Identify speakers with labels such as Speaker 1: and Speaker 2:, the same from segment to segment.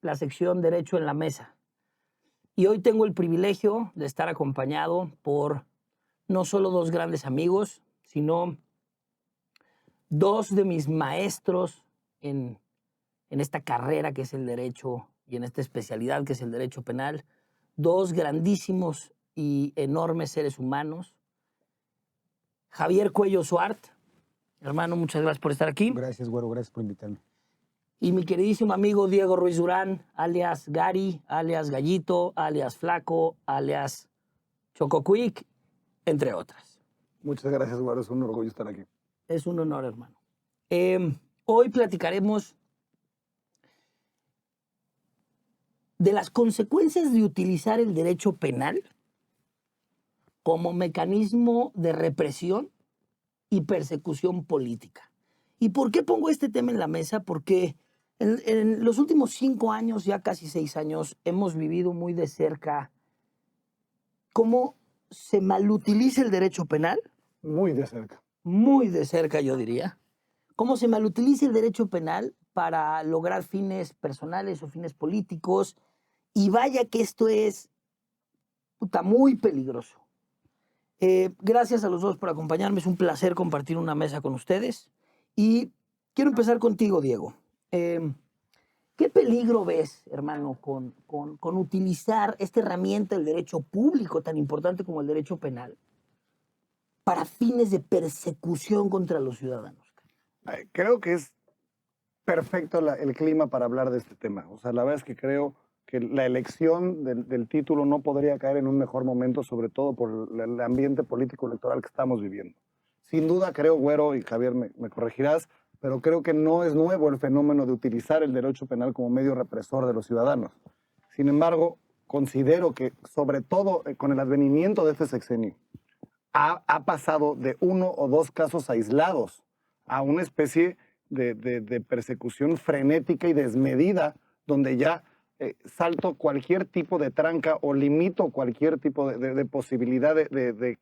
Speaker 1: la sección Derecho en la Mesa. Y hoy tengo el privilegio de estar acompañado por no solo dos grandes amigos, sino dos de mis maestros en esta carrera que es el derecho y en esta especialidad que es el derecho penal, dos grandísimos y enormes seres humanos. Javier Cuello Suart, hermano, muchas gracias por estar aquí.
Speaker 2: Gracias, güero, gracias por invitarme.
Speaker 1: Y mi queridísimo amigo Diego Ruiz Durán, alias Gary, alias Gallito, alias Flaco, alias Chocoquick, entre otras.
Speaker 2: Muchas gracias, güero, es un orgullo estar aquí.
Speaker 1: Es un honor, hermano. Hoy platicaremos de las consecuencias de utilizar el derecho penal como mecanismo de represión y persecución política. ¿Y por qué pongo este tema en la mesa? Porque en los últimos 5 años, ya casi 6 años, hemos vivido muy de cerca cómo se malutiliza el derecho penal.
Speaker 2: Muy de cerca.
Speaker 1: Muy de cerca, yo diría. Cómo se malutiliza el derecho penal para lograr fines personales o fines políticos. Y vaya que esto es muy peligroso. Gracias a los dos por acompañarme. Es un placer compartir una mesa con ustedes. Y quiero empezar contigo, Diego. ¿Qué peligro ves, hermano, con utilizar esta herramienta del derecho público tan importante como el derecho penal para fines de persecución contra los ciudadanos?
Speaker 2: Creo que es perfecto el clima para hablar de este tema. O sea, la verdad es que creo que la elección del título no podría caer en un mejor momento, sobre todo por el ambiente político electoral que estamos viviendo. Sin duda, creo, güero, y Javier me corregirás, pero creo que no es nuevo el fenómeno de utilizar el derecho penal como medio represor de los ciudadanos. Sin embargo, considero que, sobre todo con el advenimiento de este sexenio, ha pasado de 1 o 2 casos aislados a una especie de persecución frenética y desmedida, donde ya salto cualquier tipo de tranca o limito cualquier tipo de posibilidad de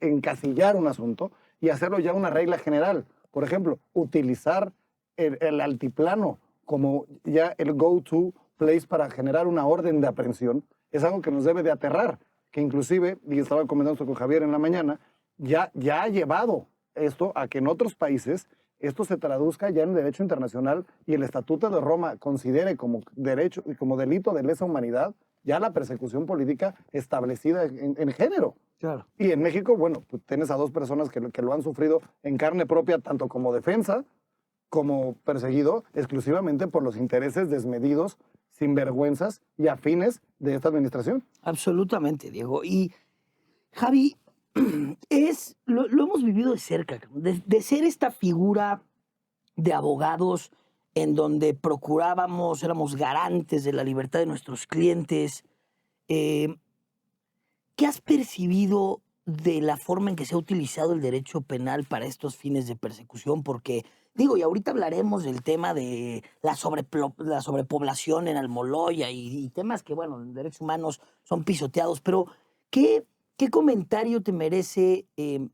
Speaker 2: encasillar un asunto y hacerlo ya una regla general. Por ejemplo, utilizar el altiplano como ya el go-to place para generar una orden de aprehensión es algo que nos debe de aterrar, que inclusive, y estaba comentando con Javier en la mañana, ya ha llevado esto a que en otros países esto se traduzca ya en derecho internacional y el Estatuto de Roma considere como derecho y como delito de lesa humanidad ya la persecución política establecida en género.
Speaker 1: Claro.
Speaker 2: Y en México, bueno, pues tienes a 2 personas que lo han sufrido en carne propia, tanto como defensa como perseguido exclusivamente por los intereses desmedidos, sinvergüenzas y afines de esta administración.
Speaker 1: Absolutamente, Diego. Y Javi, lo hemos vivido de cerca, de ser esta figura de abogados en donde procurábamos, éramos garantes de la libertad de nuestros clientes. ¿Qué has percibido de la forma en que se ha utilizado el derecho penal para estos fines de persecución? Porque, digo, y ahorita hablaremos del tema de la sobrepoblación en Almoloya y temas que, bueno, en derechos humanos son pisoteados, pero ¿qué comentario te merece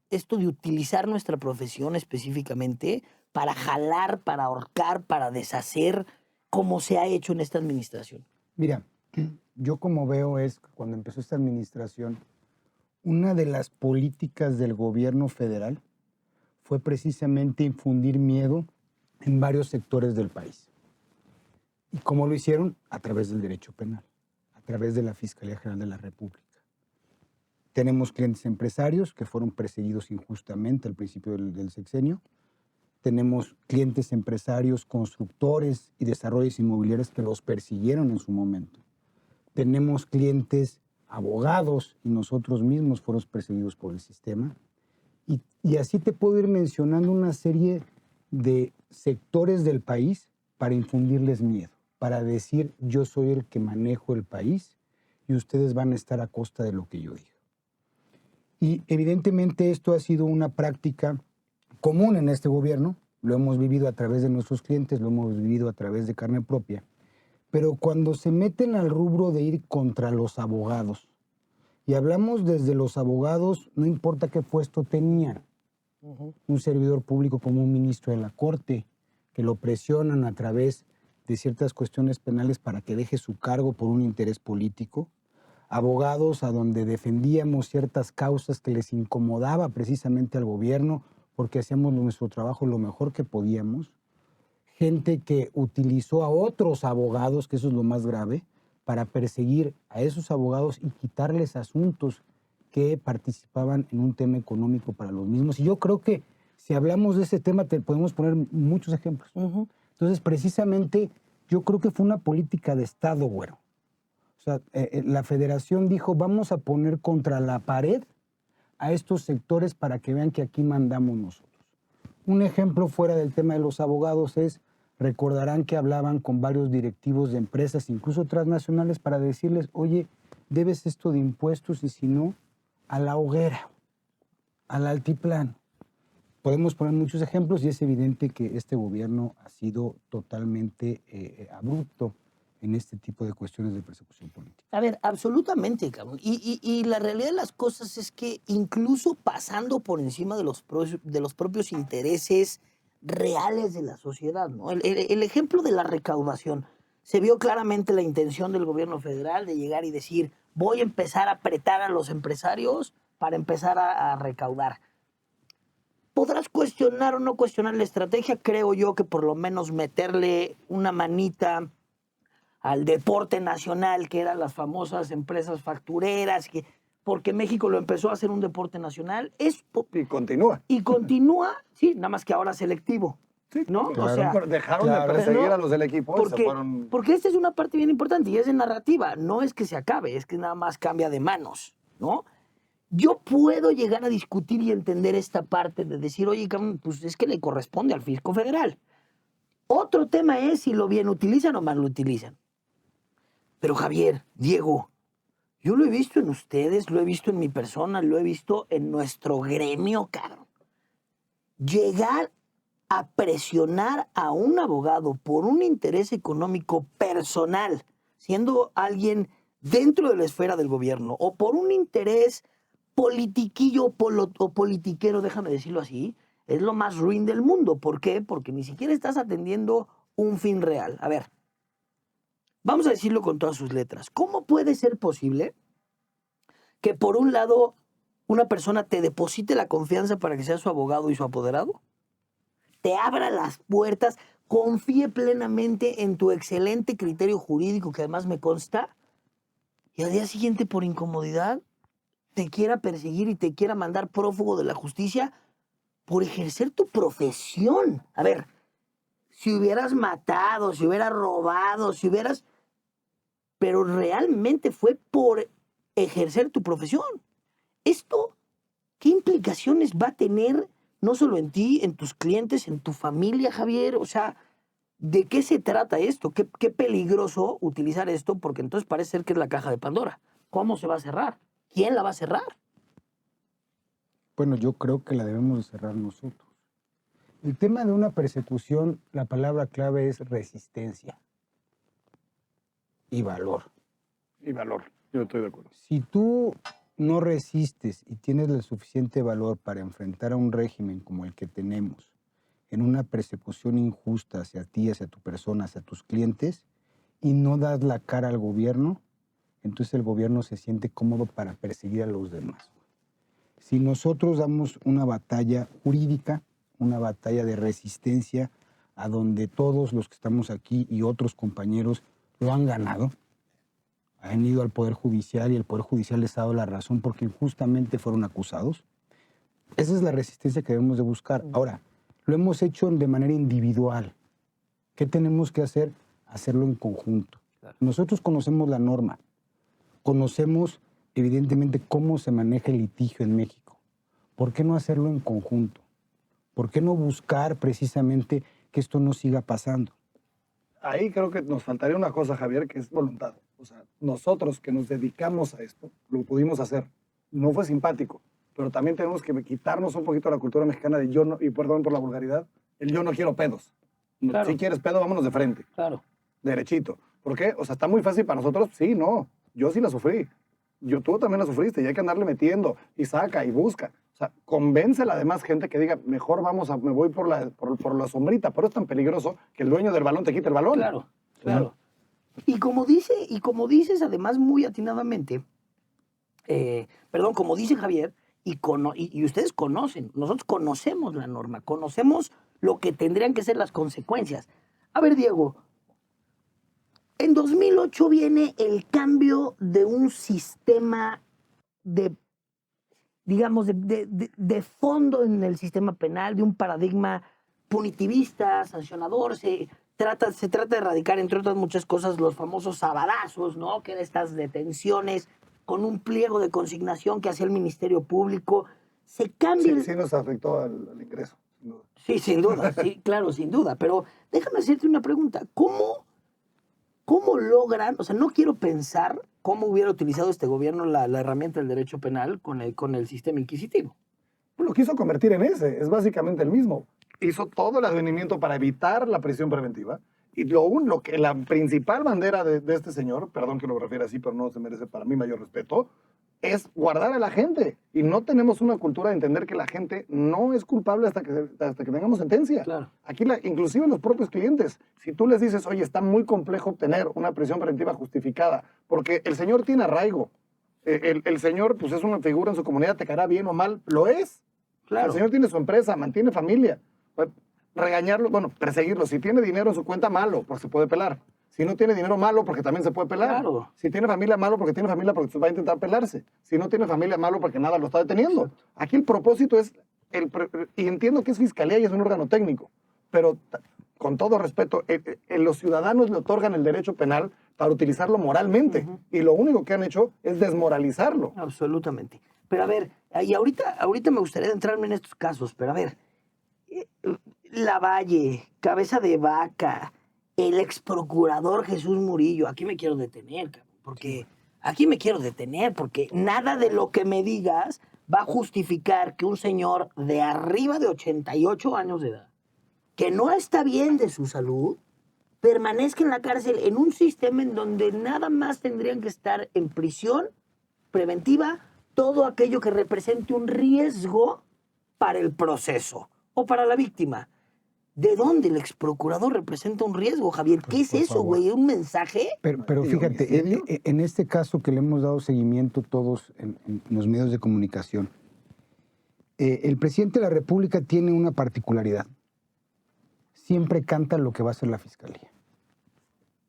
Speaker 1: esto de utilizar nuestra profesión específicamente para jalar, para ahorcar, para deshacer, como se ha hecho en esta administración?
Speaker 2: Mira, yo como veo es que cuando empezó esta administración, una de las políticas del gobierno federal fue precisamente infundir miedo en varios sectores del país. ¿Y cómo lo hicieron? A través del derecho penal, a través de la Fiscalía General de la República. Tenemos clientes empresarios que fueron perseguidos injustamente al principio del sexenio. Tenemos clientes empresarios, constructores y desarrollos inmobiliarios que los persiguieron en su momento. Tenemos clientes abogados y nosotros mismos fuimos perseguidos por el sistema. Y así te puedo ir mencionando una serie de sectores del país para infundirles miedo, para decir yo soy el que manejo el país y ustedes van a estar a costa de lo que yo diga. Y evidentemente esto ha sido una práctica común en este gobierno, lo hemos vivido a través de nuestros clientes, lo hemos vivido a través de carne propia, pero cuando se meten al rubro de ir contra los abogados, y hablamos desde los abogados, no importa qué puesto tenían, un servidor público como un ministro de la Corte, que lo presionan a través
Speaker 3: de ciertas cuestiones penales para que deje su cargo por un interés político, abogados a donde defendíamos ciertas causas que les incomodaba precisamente al gobierno porque hacíamos nuestro trabajo lo mejor que podíamos, gente que utilizó a otros abogados, que eso es lo más grave, para perseguir a esos abogados y quitarles asuntos que participaban en un tema económico para los mismos. Y yo creo que si hablamos de ese tema podemos poner muchos ejemplos. Entonces, precisamente, yo creo que fue una política de Estado, güero. O sea, la federación dijo, vamos a poner contra la pared a estos sectores para que vean que aquí mandamos nosotros. Un ejemplo fuera del tema de los abogados es, recordarán que hablaban con varios directivos de empresas, incluso transnacionales, para decirles, oye, debes esto de impuestos y si no, a la hoguera, al altiplano. Podemos poner muchos ejemplos y es evidente que este gobierno ha sido totalmente abrupto en este tipo de cuestiones de persecución política.
Speaker 1: A ver, absolutamente, cabrón. Y la realidad de las cosas es que incluso pasando por encima de los propios intereses reales de la sociedad, ¿no? El ejemplo de la recaudación. Se vio claramente la intención del gobierno federal de llegar y decir, voy a empezar a apretar a los empresarios para empezar a recaudar. Podrás cuestionar o no cuestionar la estrategia, creo yo que por lo menos meterle una manita al deporte nacional, que eran las famosas empresas factureras, porque México lo empezó a hacer un deporte nacional.
Speaker 2: Y continúa.
Speaker 1: Y continúa, sí, nada más que ahora selectivo.
Speaker 2: Sí,
Speaker 1: ¿no?
Speaker 2: Claro,
Speaker 1: o sea,
Speaker 2: dejaron de perseguir a los del equipo
Speaker 1: porque,
Speaker 2: y se fueron...
Speaker 1: Porque esta es una parte bien importante y es de narrativa. No es que se acabe, es que nada más cambia de manos, ¿no? Yo puedo llegar a discutir y entender esta parte de decir, oye, pues es que le corresponde al fisco federal. Otro tema es si lo bien utilizan o mal lo utilizan. Pero Javier, Diego, yo lo he visto en ustedes, lo he visto en mi persona, lo he visto en nuestro gremio, cabrón. Llegar a presionar a un abogado por un interés económico personal, siendo alguien dentro de la esfera del gobierno, o por un interés politiquillo o politiquero, déjame decirlo así, es lo más ruin del mundo. ¿Por qué? Porque ni siquiera estás atendiendo un fin real. A ver, vamos a decirlo con todas sus letras. ¿Cómo puede ser posible que por un lado una persona te deposite la confianza para que sea su abogado y su apoderado? Te abra las puertas, confíe plenamente en tu excelente criterio jurídico, que además me consta, y al día siguiente por incomodidad te quiera perseguir y te quiera mandar prófugo de la justicia por ejercer tu profesión. A ver, si hubieras matado, si hubieras robado, si hubieras... Pero realmente fue por ejercer tu profesión. Esto, ¿qué implicaciones va a tener no solo en ti, en tus clientes, en tu familia, Javier? O sea, ¿de qué se trata esto? ¿Qué peligroso utilizar esto? Porque entonces parece ser que es la caja de Pandora. ¿Cómo se va a cerrar? ¿Quién la va a cerrar?
Speaker 3: Bueno, yo creo que la debemos de cerrar nosotros. El tema de una persecución, la palabra clave es resistencia y valor.
Speaker 2: Y valor, yo estoy de acuerdo.
Speaker 3: Si tú no resistes y tienes el suficiente valor para enfrentar a un régimen como el que tenemos, en una persecución injusta hacia ti, hacia tu persona, hacia tus clientes, y no das la cara al gobierno, entonces el gobierno se siente cómodo para perseguir a los demás. Si nosotros damos una batalla jurídica, una batalla de resistencia, a donde todos los que estamos aquí y otros compañeros lo han ganado, han ido al Poder Judicial y el Poder Judicial les ha dado la razón porque injustamente fueron acusados. Esa es la resistencia que debemos de buscar. Ahora, lo hemos hecho de manera individual. ¿Qué tenemos que hacer? Hacerlo en conjunto. Claro. Nosotros conocemos la norma, conocemos evidentemente cómo se maneja el litigio en México. ¿Por qué no hacerlo en conjunto? ¿Por qué no buscar precisamente que esto no siga pasando?
Speaker 2: Ahí creo que nos faltaría una cosa, Javier, que es voluntad. O sea, nosotros que nos dedicamos a esto, lo pudimos hacer. No fue simpático, pero también tenemos que quitarnos un poquito la cultura mexicana de yo no, y perdón por la vulgaridad, el yo no quiero pedos. Claro. Si quieres pedo, vámonos de frente.
Speaker 1: Claro.
Speaker 2: Derechito. ¿Por qué? O sea, está muy fácil para nosotros. Sí, no. Yo sí la sufrí. Tú también la sufriste y hay que andarle metiendo y saca y busca. O sea, convence a la demás gente que diga, mejor me voy por la sombrita, pero es tan peligroso que el dueño del balón te quita el balón.
Speaker 1: Claro, claro. Y como dices además muy atinadamente, como dice Javier, y ustedes conocen, nosotros conocemos la norma, conocemos lo que tendrían que ser las consecuencias. A ver, Diego, en 2008 viene el cambio de un sistema de fondo en el sistema penal, de un paradigma punitivista, sancionador. Se trata de erradicar, entre otras muchas cosas, los famosos sabadazos, ¿no? Que eran estas detenciones con un pliego de consignación que hacía el Ministerio Público. Se cambia...
Speaker 2: Sí nos afectó al ingreso, sin duda.
Speaker 1: Sí, sin duda, sí, claro, sin duda. Pero déjame hacerte una pregunta. ¿Cómo logran? O sea, no quiero pensar cómo hubiera utilizado este gobierno la herramienta del derecho penal con el sistema inquisitivo.
Speaker 2: Lo quiso convertir en ese, es básicamente el mismo. Hizo todo el advenimiento para evitar la prisión preventiva. Y la principal bandera de este señor, perdón que lo refiera así, pero no se merece para mí mayor respeto, es guardar a la gente. Y no tenemos una cultura de entender que la gente no es culpable hasta que tengamos sentencia.
Speaker 1: Claro.
Speaker 2: Aquí, inclusive los propios clientes, si tú les dices, oye, está muy complejo obtener una prisión preventiva justificada, porque el señor tiene arraigo, el señor pues es una figura en su comunidad, te caerá bien o mal, lo es.
Speaker 1: Claro.
Speaker 2: El señor tiene su empresa, mantiene familia. Regañarlo, perseguirlo. Si tiene dinero en su cuenta, malo, porque se puede pelar. Si no tiene dinero, malo, porque también se puede pelar.
Speaker 1: Claro.
Speaker 2: Si tiene familia, malo, porque tiene familia, porque va a intentar pelarse. Si no tiene familia, malo, porque nada lo está deteniendo. Exacto. Aquí el propósito es, y entiendo que es fiscalía y es un órgano técnico, pero con todo respeto, los ciudadanos le otorgan el derecho penal para utilizarlo moralmente. Y lo único que han hecho es desmoralizarlo.
Speaker 1: Absolutamente. Pero a ver, y ahorita me gustaría entrarme en estos casos, pero a ver, Lavalle, Cabeza de Vaca, el ex procurador Jesús Murillo, aquí me quiero detener, porque nada de lo que me digas va a justificar que un señor de arriba de 88 años de edad, que no está bien de su salud, permanezca en la cárcel en un sistema en donde nada más tendrían que estar en prisión preventiva todo aquello que represente un riesgo para el proceso o para la víctima. ¿De dónde el exprocurador representa un riesgo, Javier? ¿Qué es eso, güey? ¿Un mensaje?
Speaker 3: Pero fíjate, en este caso que le hemos dado seguimiento todos en los medios de comunicación, el presidente de la República tiene una particularidad. Siempre canta lo que va a hacer la fiscalía.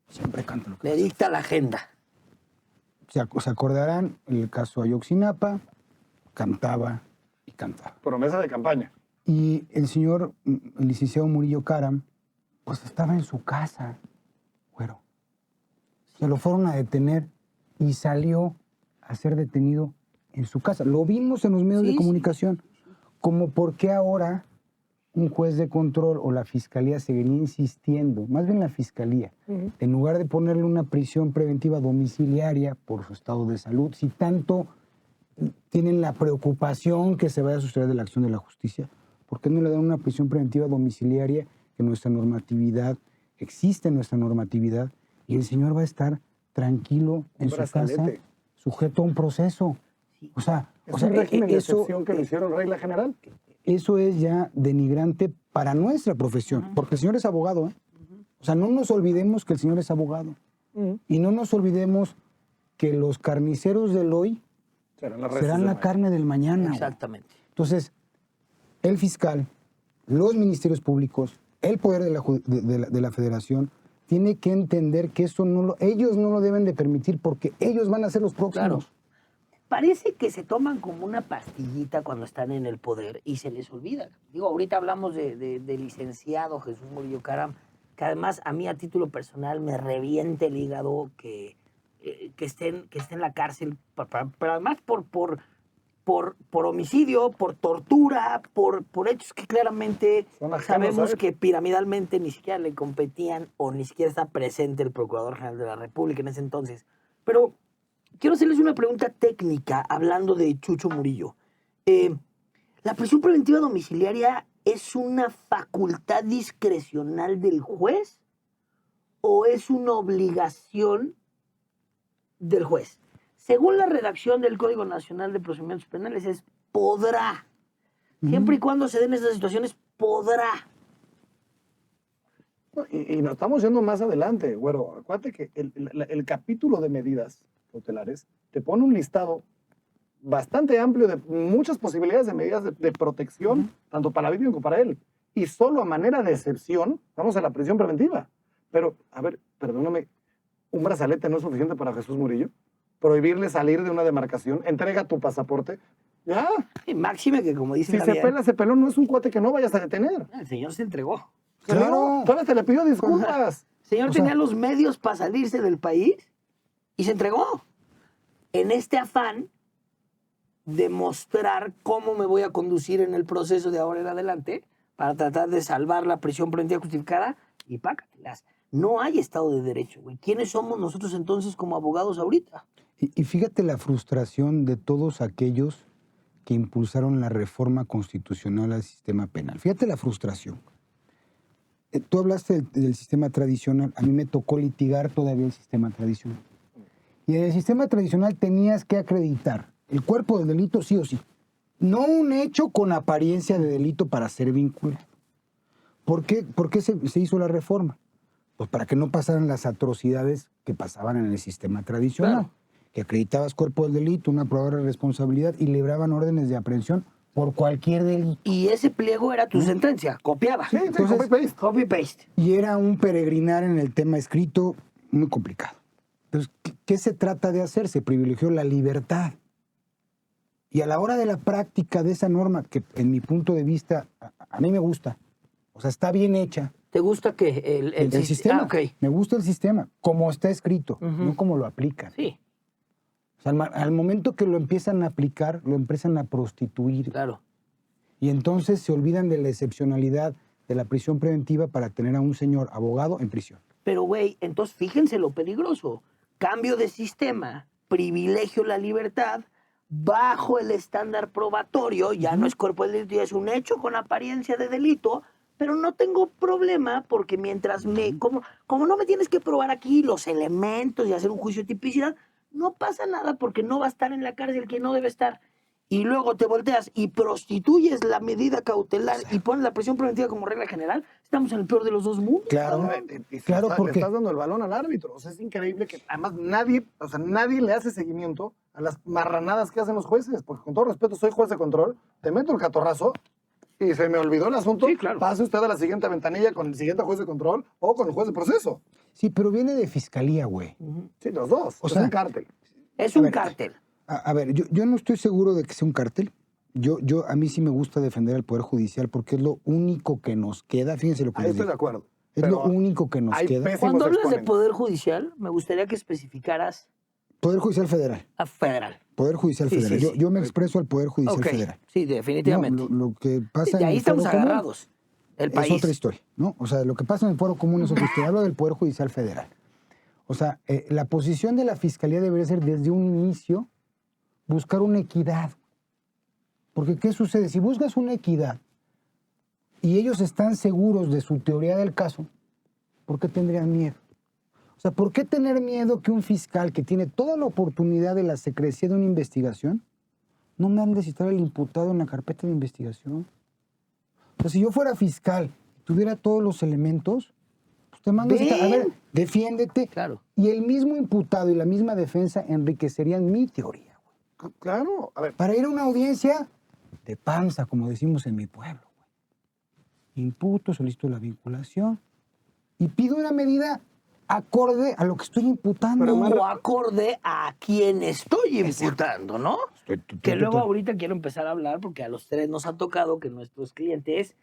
Speaker 3: Siempre canta lo que
Speaker 1: le dicta la agenda.
Speaker 3: Se acordarán el caso Ayotzinapa, cantaba y cantaba.
Speaker 2: Promesa de campaña.
Speaker 3: Y el señor, el licenciado Murillo Karam, pues estaba en su casa, güero. Se lo fueron a detener y salió a ser detenido en su casa. Lo vimos en los medios de comunicación. Como por qué ahora un juez de control o la fiscalía seguiría insistiendo, más bien la fiscalía, en lugar de ponerle una prisión preventiva domiciliaria por su estado de salud, si tanto tienen la preocupación que se vaya a suceder de la acción de la justicia, ¿por qué no le dan una prisión preventiva domiciliaria que nuestra normatividad, existe nuestra normatividad, y el señor va a estar tranquilo en su casa, sujeto a un proceso? O sea,
Speaker 2: es un régimen de excepción que lo hicieron regla general.
Speaker 3: Eso es ya denigrante para nuestra profesión, porque el señor es abogado, ¿eh? O sea, no nos olvidemos que el señor es abogado. Y no nos olvidemos que los carniceros del hoy serán la carne del mañana.
Speaker 1: Exactamente.
Speaker 3: Entonces, el fiscal, los ministerios públicos, el poder de la federación, tiene que entender que eso ellos no lo deben de permitir porque ellos van a ser los próximos.
Speaker 1: Claro. Parece que se toman como una pastillita cuando están en el poder y se les olvida. Digo, ahorita hablamos de licenciado Jesús Murillo Karam, que además a mí a título personal me revienta el hígado que esté en la cárcel, pero además por homicidio, por tortura, por hechos que claramente sabemos que piramidalmente ni siquiera le competían o ni siquiera está presente el Procurador General de la República en ese entonces. Pero quiero hacerles una pregunta técnica hablando de Chucho Murillo. ¿La prisión preventiva domiciliaria es una facultad discrecional del juez o es una obligación del juez? Según la redacción del Código Nacional de Procedimientos Penales, podrá Siempre y cuando se den esas situaciones, podrá.
Speaker 2: Y nos estamos yendo más adelante, güero. Acuérdate que el capítulo de medidas cautelares te pone un listado bastante amplio de muchas posibilidades de medidas de protección, tanto para la víctima como para él. Y solo a manera de excepción, vamos a la prisión preventiva. Pero, a ver, perdóname, ¿un brazalete no es suficiente para Jesús Murillo? Prohibirle salir de una demarcación, entrega tu pasaporte. Ya,
Speaker 1: Y máxime que, como dice
Speaker 2: si se pela, se peló, no es un cuate que no vayas a detener.
Speaker 1: el señor se entregó.
Speaker 3: Claro.
Speaker 2: Todavía te le pidió disculpas.
Speaker 1: El señor
Speaker 3: O sea,
Speaker 1: tenía los medios para salirse del país y se entregó. En este afán de mostrar cómo me voy a conducir en el proceso de ahora en adelante para tratar de salvar la prisión preventiva justificada y pácatelas. No hay Estado de Derecho, güey. ¿Quiénes somos nosotros entonces como abogados ahorita?
Speaker 3: Y fíjate la frustración de todos aquellos que impulsaron la reforma constitucional al sistema penal. Fíjate la frustración. Tú hablaste del sistema tradicional. A mí me tocó litigar todavía el sistema tradicional. Y en el sistema tradicional tenías que acreditar el cuerpo del delito sí o sí. No un hecho con apariencia de delito para ser vinculado. ¿Por qué se hizo la reforma? Pues para que no pasaran las atrocidades que pasaban en el sistema tradicional.
Speaker 1: Claro.
Speaker 3: Que acreditabas cuerpo del delito, una probable responsabilidad y libraban órdenes de aprehensión por cualquier delito.
Speaker 1: Y ese pliego era tu sentencia, copiaba.
Speaker 2: Sí,
Speaker 3: Entonces-
Speaker 2: copy-paste.
Speaker 1: Copy-paste.
Speaker 3: Y era un peregrinar en el tema escrito muy complicado. Entonces, ¿qué se trata de hacer? Se privilegió la libertad. Y a la hora de la práctica de esa norma, que en mi punto de vista, a mí me gusta, o sea, está bien hecha,
Speaker 1: ¿Te gusta que
Speaker 3: el sistema.
Speaker 1: Ah, ok.
Speaker 3: Me gusta el sistema, como está escrito,
Speaker 1: Ujú.
Speaker 3: no como lo aplican.
Speaker 1: Sí,
Speaker 3: O sea, al momento que lo empiezan a aplicar, lo empiezan a prostituir.
Speaker 1: claro.
Speaker 3: Y entonces se olvidan de la excepcionalidad de la prisión preventiva para tener a un señor abogado en prisión.
Speaker 1: Pero, güey, entonces fíjense lo peligroso. Cambio de sistema, privilegio la libertad, bajo el estándar probatorio, ya no es cuerpo del delito, ya es un hecho con apariencia de delito, pero no tengo problema porque mientras como no me tienes que probar aquí los elementos y hacer un juicio de tipicidad, no pasa nada porque no va a estar en la cárcel quien no debe estar. Y luego te volteas y prostituyes la medida cautelar y pones la prisión preventiva como regla general, estamos en el peor de los dos mundos.
Speaker 3: Claro, claro,
Speaker 2: Le
Speaker 3: porque
Speaker 2: estás dando el balón al árbitro. O sea, es increíble que además nadie le hace seguimiento a las marranadas que hacen los jueces. Porque con todo respeto, soy juez de control, te meto el catorrazo y se me olvidó el asunto.
Speaker 1: Sí, claro.
Speaker 2: Pase usted a la siguiente ventanilla con el siguiente juez de control o con el juez de proceso.
Speaker 3: sí, pero viene de fiscalía, güey.
Speaker 2: Sí, los dos.
Speaker 3: O
Speaker 2: Es
Speaker 3: sea,
Speaker 2: un cártel.
Speaker 1: Es
Speaker 3: A
Speaker 1: un
Speaker 3: ver,
Speaker 1: cártel.
Speaker 3: A ver, yo no estoy seguro de que sea un cártel. A mí sí me gusta defender al Poder Judicial porque es lo único que nos queda. Fíjense lo que
Speaker 2: Ahí
Speaker 3: les
Speaker 2: estoy de
Speaker 3: digo.
Speaker 2: acuerdo.
Speaker 3: Es
Speaker 2: Pero
Speaker 3: lo único que nos
Speaker 2: hay
Speaker 3: queda.
Speaker 2: pésimos
Speaker 1: Cuando hablas de
Speaker 2: exponentes.
Speaker 1: Poder Judicial, me gustaría que especificaras
Speaker 3: Poder Judicial Federal.
Speaker 1: a federal.
Speaker 3: Poder Judicial
Speaker 1: Sí,
Speaker 3: Federal.
Speaker 1: sí,
Speaker 3: Yo,
Speaker 1: sí.
Speaker 3: yo me expreso al Poder Judicial
Speaker 1: Ok,
Speaker 3: Federal.
Speaker 1: sí, definitivamente.
Speaker 3: No, lo que pasa
Speaker 1: de
Speaker 3: en
Speaker 1: ahí
Speaker 3: el Foro
Speaker 1: estamos
Speaker 3: Común
Speaker 1: agarrados. El
Speaker 3: es
Speaker 1: país.
Speaker 3: otra historia, ¿no? O sea, lo que pasa en el Foro Común es otra historia. Hablo del Poder Judicial Federal. O sea, la posición de la Fiscalía debería ser desde un inicio buscar una equidad. Porque ¿qué sucede? Si buscas una equidad y ellos están seguros de su teoría del caso, ¿por qué tendrían miedo? O sea, ¿por qué tener miedo que un fiscal que tiene toda la oportunidad de la secrecía de una investigación no me ande a citar al imputado en la carpeta de investigación? O sea, si yo fuera fiscal y tuviera todos los elementos, pues te mando a citar. A ver,
Speaker 1: Ven.
Speaker 3: defiéndete.
Speaker 1: Claro.
Speaker 3: Y el mismo imputado y la misma defensa enriquecerían mi teoría, güey.
Speaker 2: Claro. A ver,
Speaker 3: Para ir a una audiencia de panza, como decimos en mi pueblo, güey. Imputo, solicito la vinculación y pido una medida acorde a lo que estoy imputando.
Speaker 2: Pero,
Speaker 1: O acorde a quien estoy imputando, ¿no?
Speaker 3: Estoy-
Speaker 1: Que luego ahorita quiero empezar a hablar porque a los tres nos ha tocado que nuestros clientes,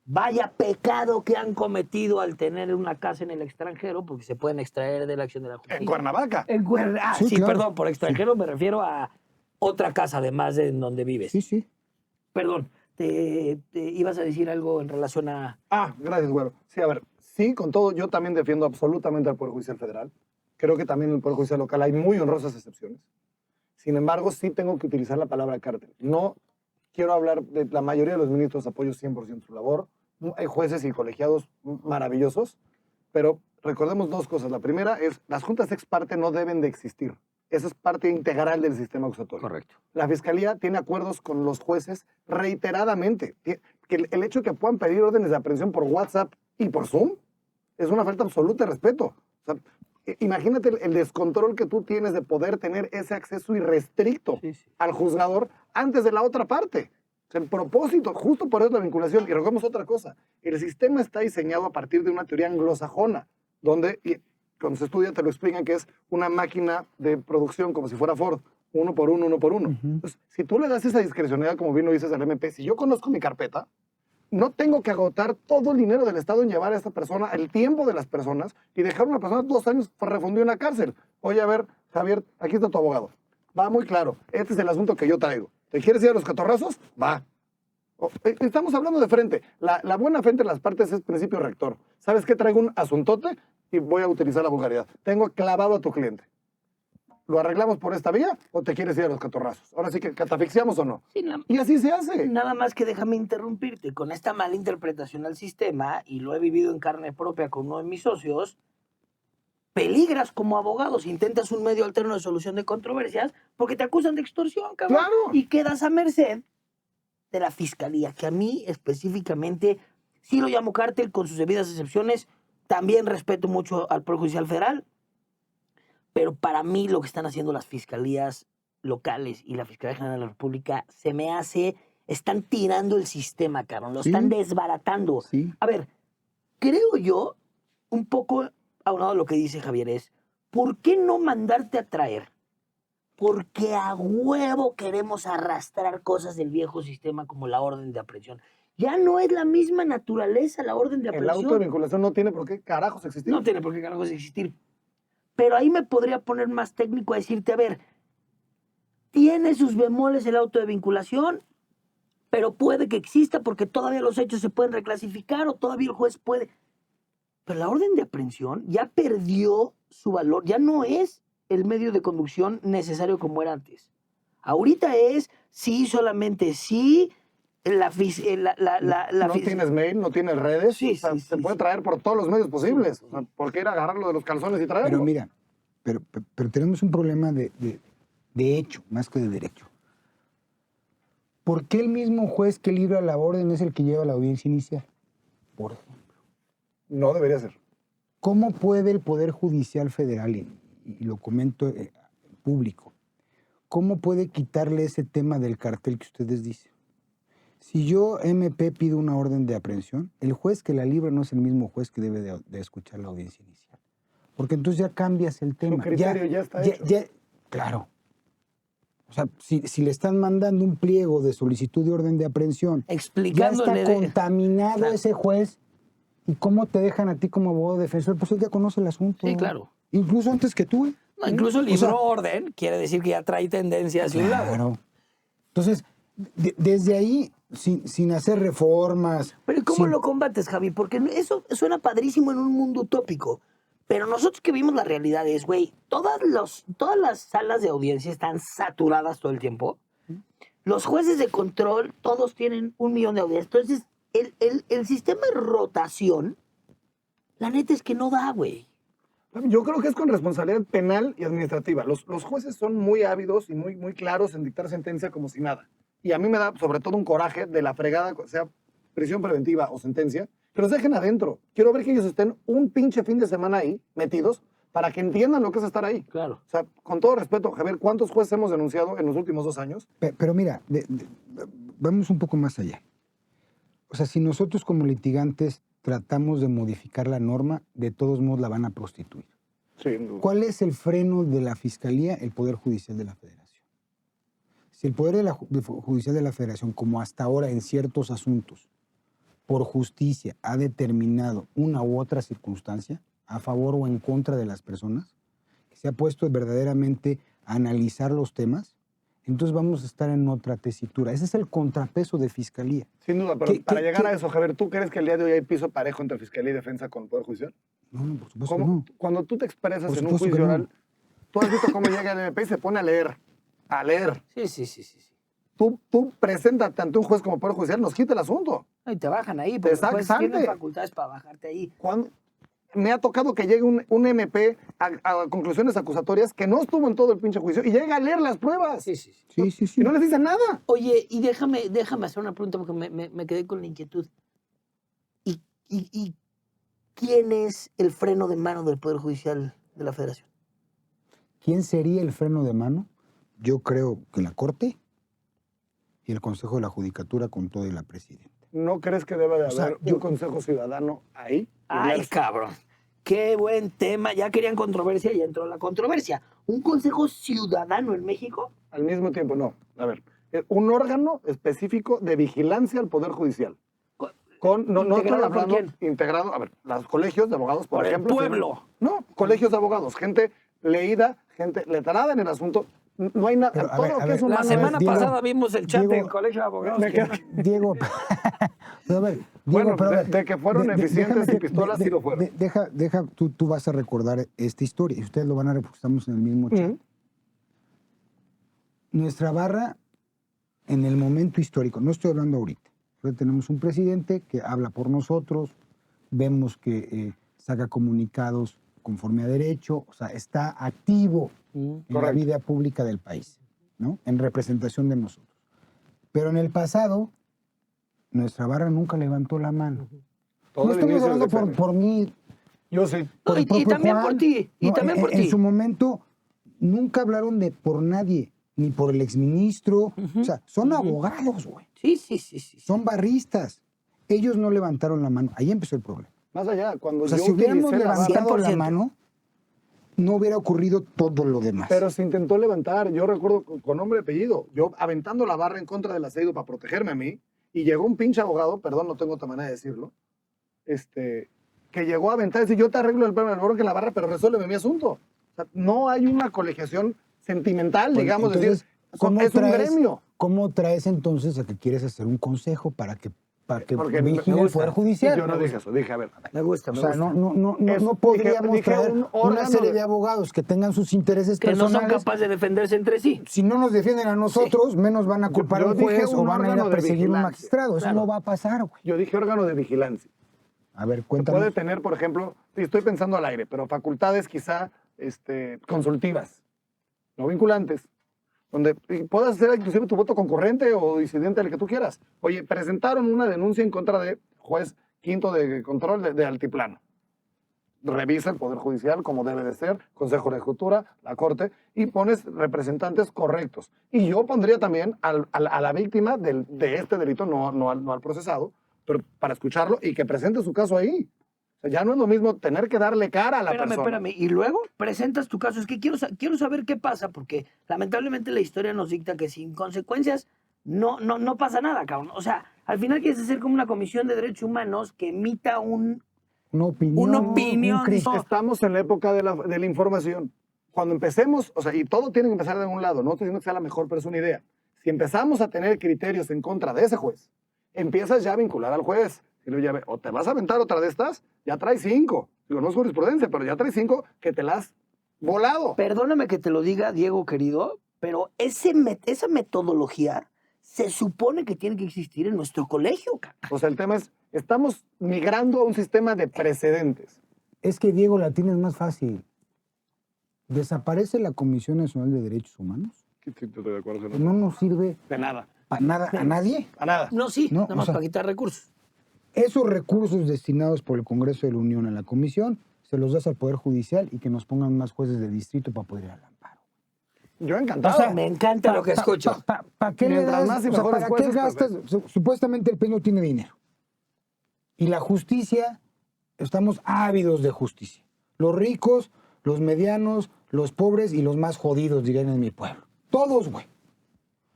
Speaker 1: vaya pecado que han cometido al tener una casa en el extranjero porque se pueden extraer de la acción de la justicia.
Speaker 2: en Cuernavaca.
Speaker 3: Sí,
Speaker 1: Sí,
Speaker 3: claro.
Speaker 1: perdón, por extranjero me refiero a otra casa además de en donde vives.
Speaker 3: Sí, sí.
Speaker 1: Perdón, te ibas a decir algo en relación a...
Speaker 2: Gracias, güero. Sí, a ver, sí, con todo, yo también defiendo absolutamente al Poder Judicial Federal. Creo que también en el Poder Judicial local hay muy honrosas excepciones. Sin embargo, sí tengo que utilizar la palabra cártel. No quiero hablar de la mayoría de los ministros, apoyo 100% su labor. Hay jueces y colegiados maravillosos, pero recordemos dos cosas. La primera es, las juntas ex parte no deben de existir. Eso es parte integral del sistema acusatorio.
Speaker 1: Correcto.
Speaker 2: La Fiscalía tiene acuerdos con los jueces reiteradamente. Que el hecho de que puedan pedir órdenes de aprehensión por WhatsApp y por Zoom es una falta absoluta de respeto. O sea, imagínate el descontrol que tú tienes de poder tener ese acceso irrestricto al juzgador antes de la otra parte. O sea, el propósito, justo por eso la vinculación, y recordemos otra cosa, el sistema está diseñado a partir de una teoría anglosajona, donde cuando se estudia te lo explican que es una máquina de producción como si fuera Ford, uno por uno, uno por uno. Entonces, si tú le das esa discrecionalidad, como bien lo dices al MP, si yo conozco mi carpeta, no tengo que agotar todo el dinero del Estado en llevar a esta persona, el tiempo de las personas, y dejar a una persona 2 años refundida en la cárcel. Oye, a ver, Javier, aquí está tu abogado. Va muy claro, este es el asunto que yo traigo. ¿Te quieres ir a los catorrazos? Va. Estamos hablando de frente. La buena fe entre las partes es principio rector. ¿Sabes qué? Traigo un asuntote y voy a utilizar la vulgaridad. Tengo clavado a tu cliente. ¿Lo arreglamos por esta vía o te quieres ir a los catorrazos? Ahora sí que catafixiamos o no.
Speaker 1: Sí,
Speaker 2: Y así se hace.
Speaker 1: Nada más que déjame interrumpirte. Con esta mala interpretación al sistema, y lo he vivido en carne propia con uno de mis socios, peligras como abogado si intentas un medio alterno de solución de controversias porque te acusan de extorsión, cabrón.
Speaker 2: Claro.
Speaker 1: Y quedas a merced de la fiscalía, que a mí específicamente sí lo llamo cártel con sus debidas excepciones. También respeto mucho al Poder Judicial Federal, pero para mí lo que están haciendo las fiscalías locales y la Fiscalía General de la República se me hace, están tirando el sistema, cabrón, lo están desbaratando.
Speaker 3: Sí.
Speaker 1: A ver, creo yo, un poco aunado a lo que dice Javier, es, ¿por qué no mandarte a traer? Porque a huevo queremos arrastrar cosas del viejo sistema como la orden de aprehensión. Ya no es la misma naturaleza la orden de
Speaker 2: El
Speaker 1: aprehensión.
Speaker 2: auto de vinculación no tiene por qué carajos existir.
Speaker 1: No tiene por qué carajos existir. Pero ahí me podría poner más técnico a decirte, a ver, tiene sus bemoles el auto de vinculación, pero puede que exista porque todavía los hechos se pueden reclasificar o todavía el juez puede. Pero la orden de aprehensión ya perdió su valor, ya no es el medio de conducción necesario como era antes. Ahorita es sí, solamente sí.
Speaker 2: No tienes mail, no tienes redes.
Speaker 1: Sí,
Speaker 2: o sea,
Speaker 1: sí,
Speaker 2: se
Speaker 1: sí,
Speaker 2: puede
Speaker 1: sí.
Speaker 2: traer por todos los medios posibles. O sea, ¿por qué ir a agarrarlo de los calzones y traerlo?
Speaker 3: Pero mira, pero tenemos un problema de hecho, más que de derecho. ¿Por qué el mismo juez que libra la orden es el que lleva la audiencia inicial? Por ejemplo.
Speaker 2: No debería ser.
Speaker 3: ¿Cómo puede el Poder Judicial Federal, y lo comento público, cómo puede quitarle ese tema del cartel que ustedes dicen? Si yo, MP, pido una orden de aprehensión, el juez que la libra no es el mismo juez que debe de escuchar la audiencia inicial. Porque entonces ya cambias el tema.
Speaker 2: Su criterio ya está hecho.
Speaker 3: Claro. O sea, si le están mandando un pliego de solicitud de orden de aprehensión,
Speaker 1: Explicándole
Speaker 3: ya está contaminado ese juez. ¿Y cómo te dejan a ti como abogado defensor? Pues él ya conoce el asunto.
Speaker 1: Sí, claro.
Speaker 3: Incluso antes que tú.
Speaker 1: No, incluso libró orden, quiere decir que ya trae tendencia hacia un lado.
Speaker 3: Claro. Entonces, desde ahí, sin hacer reformas.
Speaker 1: Pero ¿cómo lo combates, Javi? Porque eso suena padrísimo en un mundo utópico. Pero nosotros que vimos la realidad es, güey, todas las salas de audiencia están saturadas todo el tiempo. Los jueces de control, todos tienen 1 millón de audiencias. Entonces, el sistema de rotación, la neta es que no da, güey.
Speaker 2: Yo creo que es con responsabilidad penal y administrativa. Los jueces son muy ávidos y muy claros en dictar sentencia como si nada. Y a mí me da sobre todo un coraje de la fregada, sea prisión preventiva o sentencia, que los dejen adentro. Quiero ver que ellos estén un pinche fin de semana ahí, metidos, para que entiendan lo que es estar ahí.
Speaker 1: Claro.
Speaker 2: O sea, con todo respeto, Javier, ¿cuántos jueces hemos denunciado en los últimos 2 años?
Speaker 3: Pero mira, vamos un poco más allá. O sea, si nosotros como litigantes tratamos de modificar la norma, de todos modos la van a prostituir.
Speaker 2: Sí.
Speaker 3: ¿Cuál es el freno de la Fiscalía? El Poder Judicial de la Federación. Si el Poder Judicial de la Federación, como hasta ahora en ciertos asuntos, por justicia ha determinado una u otra circunstancia, a favor o en contra de las personas, que se ha puesto verdaderamente a analizar los temas, entonces vamos a estar en otra tesitura. Ese es el contrapeso de Fiscalía.
Speaker 2: Sin duda, pero para llegar a eso, Javier, ¿tú crees que el día de hoy hay piso parejo entre Fiscalía y Defensa con el Poder Judicial?
Speaker 3: No, por supuesto que no.
Speaker 2: Cuando tú te expresas
Speaker 3: Por
Speaker 2: en un
Speaker 3: supuesto
Speaker 2: juicio
Speaker 3: que no.
Speaker 2: oral, tú has visto cómo llega el MP y se pone a leer. A leer.
Speaker 1: Sí.
Speaker 2: Tú preséntate ante un juez como Poder Judicial, nos quita el asunto.
Speaker 1: Y te bajan ahí, porque
Speaker 2: Exacto.
Speaker 1: los jueces tienen facultades para bajarte ahí.
Speaker 2: me ha tocado que llegue un MP a conclusiones acusatorias que no estuvo en todo el pinche juicio y llega a leer las pruebas.
Speaker 1: Sí, sí, sí.
Speaker 3: Sí, sí, sí.
Speaker 2: Y no les dicen nada.
Speaker 1: Oye, y déjame hacer una pregunta porque me quedé con la inquietud. ¿Y quién es el freno de mano del Poder Judicial de la Federación?
Speaker 3: ¿Quién sería el freno de mano? Yo creo que la Corte y el Consejo de la Judicatura con todo y la Presidenta.
Speaker 2: ¿No crees que debe de
Speaker 3: O sea,
Speaker 2: haber un consejo ciudadano ahí?
Speaker 1: Ay, cabrón. Qué buen tema. Ya querían controversia y entró la controversia. ¿Un consejo ciudadano en México?
Speaker 2: Al mismo tiempo, no. A ver, un órgano específico de vigilancia al Poder Judicial. No estoy
Speaker 1: ¿Integrado por
Speaker 2: hablando
Speaker 1: quién?
Speaker 2: integrado, a ver, los colegios de abogados, por
Speaker 1: Por el
Speaker 2: ejemplo.
Speaker 1: pueblo.
Speaker 2: No, colegios de abogados, gente leída, gente letrada en el asunto. No hay nada.
Speaker 3: Pero, a
Speaker 2: Todo
Speaker 3: ver,
Speaker 2: lo
Speaker 3: a
Speaker 2: que
Speaker 3: ver,
Speaker 2: es humano.
Speaker 1: La semana
Speaker 3: Diego,
Speaker 1: pasada vimos el chat
Speaker 3: Diego,
Speaker 1: del Colegio de Abogados.
Speaker 2: me quedo-
Speaker 3: Diego, pero a ver, Diego,
Speaker 2: Bueno,
Speaker 3: pero a ver,
Speaker 2: de que fueron eficientes
Speaker 3: déjame
Speaker 2: y pistolas, sí lo fueron.
Speaker 3: Tú vas a recordar esta historia y ustedes lo van a recordar porque estamos en el mismo chat.
Speaker 2: Ujú.
Speaker 3: Nuestra barra, en el momento histórico, no estoy hablando ahorita, pero tenemos un presidente que habla por nosotros, vemos que saca comunicados conforme a derecho, o sea, está activo en la
Speaker 2: Correcto.
Speaker 3: vida pública del país, ¿no? En representación de nosotros. Pero en el pasado, nuestra barra nunca levantó la mano.
Speaker 2: Todo
Speaker 3: No
Speaker 2: el
Speaker 3: estamos
Speaker 2: inicio
Speaker 3: hablando
Speaker 2: del sexenio.
Speaker 3: por mí,
Speaker 2: Yo sí.
Speaker 1: No,
Speaker 3: por el
Speaker 1: y
Speaker 3: propio
Speaker 1: también
Speaker 3: Juan.
Speaker 1: por ti. Y
Speaker 3: No,
Speaker 1: también por
Speaker 3: en
Speaker 1: ti.
Speaker 3: su momento, nunca hablaron por nadie, ni por el exministro.
Speaker 1: Ujú,
Speaker 3: O sea, son
Speaker 1: ujú.
Speaker 3: abogados, güey.
Speaker 1: Sí.
Speaker 3: Son barristas. Ellos no levantaron la mano. Ahí empezó el problema.
Speaker 2: Más allá, cuando
Speaker 3: O sea,
Speaker 2: yo
Speaker 3: si hubiéramos
Speaker 2: utilicé la barra,
Speaker 3: levantado la
Speaker 1: 100%.
Speaker 3: mano, no hubiera ocurrido todo lo demás.
Speaker 2: pero se intentó levantar. Yo recuerdo con nombre y apellido. Yo aventando la barra en contra del aceido para protegerme a mí. Y llegó un pinche abogado, perdón, no tengo otra manera de decirlo, que llegó a aventar y decir, yo te arreglo el bronque en la barra, pero resuélveme mi asunto. O sea, no hay una colegiación sentimental,
Speaker 3: Bueno,
Speaker 2: digamos,
Speaker 3: entonces,
Speaker 2: decir, es un gremio.
Speaker 3: ¿Cómo traes entonces a que quieres hacer un consejo para que
Speaker 2: Porque me
Speaker 3: vigile el
Speaker 2: gusta.
Speaker 3: Poder Judicial?
Speaker 2: Yo no dije eso, dije, a ver,
Speaker 1: Me gusta,
Speaker 3: O
Speaker 1: me
Speaker 3: sea,
Speaker 1: gusta.
Speaker 3: no podríamos
Speaker 2: dije
Speaker 3: traer
Speaker 2: un
Speaker 3: una
Speaker 2: órgano
Speaker 3: serie
Speaker 2: de-
Speaker 3: de abogados que tengan sus intereses
Speaker 1: Que no son
Speaker 3: personales.
Speaker 1: capaces de defenderse entre sí.
Speaker 3: Si no nos defienden a nosotros, menos van a culpar
Speaker 2: yo
Speaker 3: a un
Speaker 2: dije
Speaker 3: juez o
Speaker 2: un
Speaker 3: van a ir a
Speaker 2: órgano de
Speaker 3: perseguir a un
Speaker 2: vigilancia.
Speaker 3: magistrado. Eso
Speaker 1: Claro.
Speaker 3: no va a pasar, güey.
Speaker 2: yo dije órgano de vigilancia.
Speaker 3: A ver,
Speaker 2: Puede
Speaker 3: cuéntanos.
Speaker 2: tener, por ejemplo, sí, estoy pensando al aire, pero facultades quizá consultivas, no vinculantes, donde puedas hacer inclusive tu voto concurrente o disidente, el que tú quieras. Oye, presentaron una denuncia en contra de juez quinto de control de altiplano. Revisa el Poder Judicial como debe de ser, Consejo de Judicatura, la Corte, y pones representantes correctos. Y yo pondría también a la víctima de este delito, no al procesado, pero para escucharlo y que presente su caso ahí. O sea, ya no es lo mismo tener que darle cara a la persona.
Speaker 1: Espérame. Y luego presentas tu caso. Es que quiero saber qué pasa, porque lamentablemente la historia nos dicta que sin consecuencias no pasa nada, cabrón. O sea, al final quieres hacer como una comisión de derechos humanos que emita una opinión.
Speaker 3: un criterio.
Speaker 2: Estamos en la época de la información. Cuando empecemos, o sea, y todo tiene que empezar de un lado, no estoy diciendo que sea la mejor, pero es una idea. Si empezamos a tener criterios en contra de ese juez, empiezas ya a vincular al juez. Y luego ya ve, o te vas a aventar otra de estas, ya traes 5. Digo, no es jurisprudencia, pero ya traes 5 que te las has volado.
Speaker 1: Perdóname que te lo diga, Diego querido, pero esa metodología se supone que tiene que existir en nuestro colegio, cabrón.
Speaker 2: O sea, el tema es, estamos migrando a un sistema de precedentes.
Speaker 3: Es que, Diego, la tienes más fácil. ¿Desaparece la Comisión Nacional de Derechos Humanos? No nos sirve
Speaker 2: De nada.
Speaker 3: para nada a nadie.
Speaker 2: A nada.
Speaker 1: No, sí,
Speaker 3: No,
Speaker 1: nada
Speaker 3: o
Speaker 1: más
Speaker 3: sea,
Speaker 1: para quitar recursos.
Speaker 3: Esos recursos destinados por el Congreso de la Unión a la Comisión, se los das al Poder Judicial y que nos pongan más jueces de distrito para poder ir al amparo.
Speaker 2: Yo encantado.
Speaker 3: O sea,
Speaker 1: Me encanta lo que escucho.
Speaker 3: ¿Para qué le
Speaker 2: Mientras
Speaker 3: das?
Speaker 2: más y
Speaker 3: O sea,
Speaker 2: mejores
Speaker 3: ¿para qué
Speaker 2: jueces,
Speaker 3: gastas? Supuestamente el país no tiene dinero. Y la justicia, estamos ávidos de justicia. Los ricos, los medianos, los pobres y los más jodidos, dirían en mi pueblo. Todos, güey.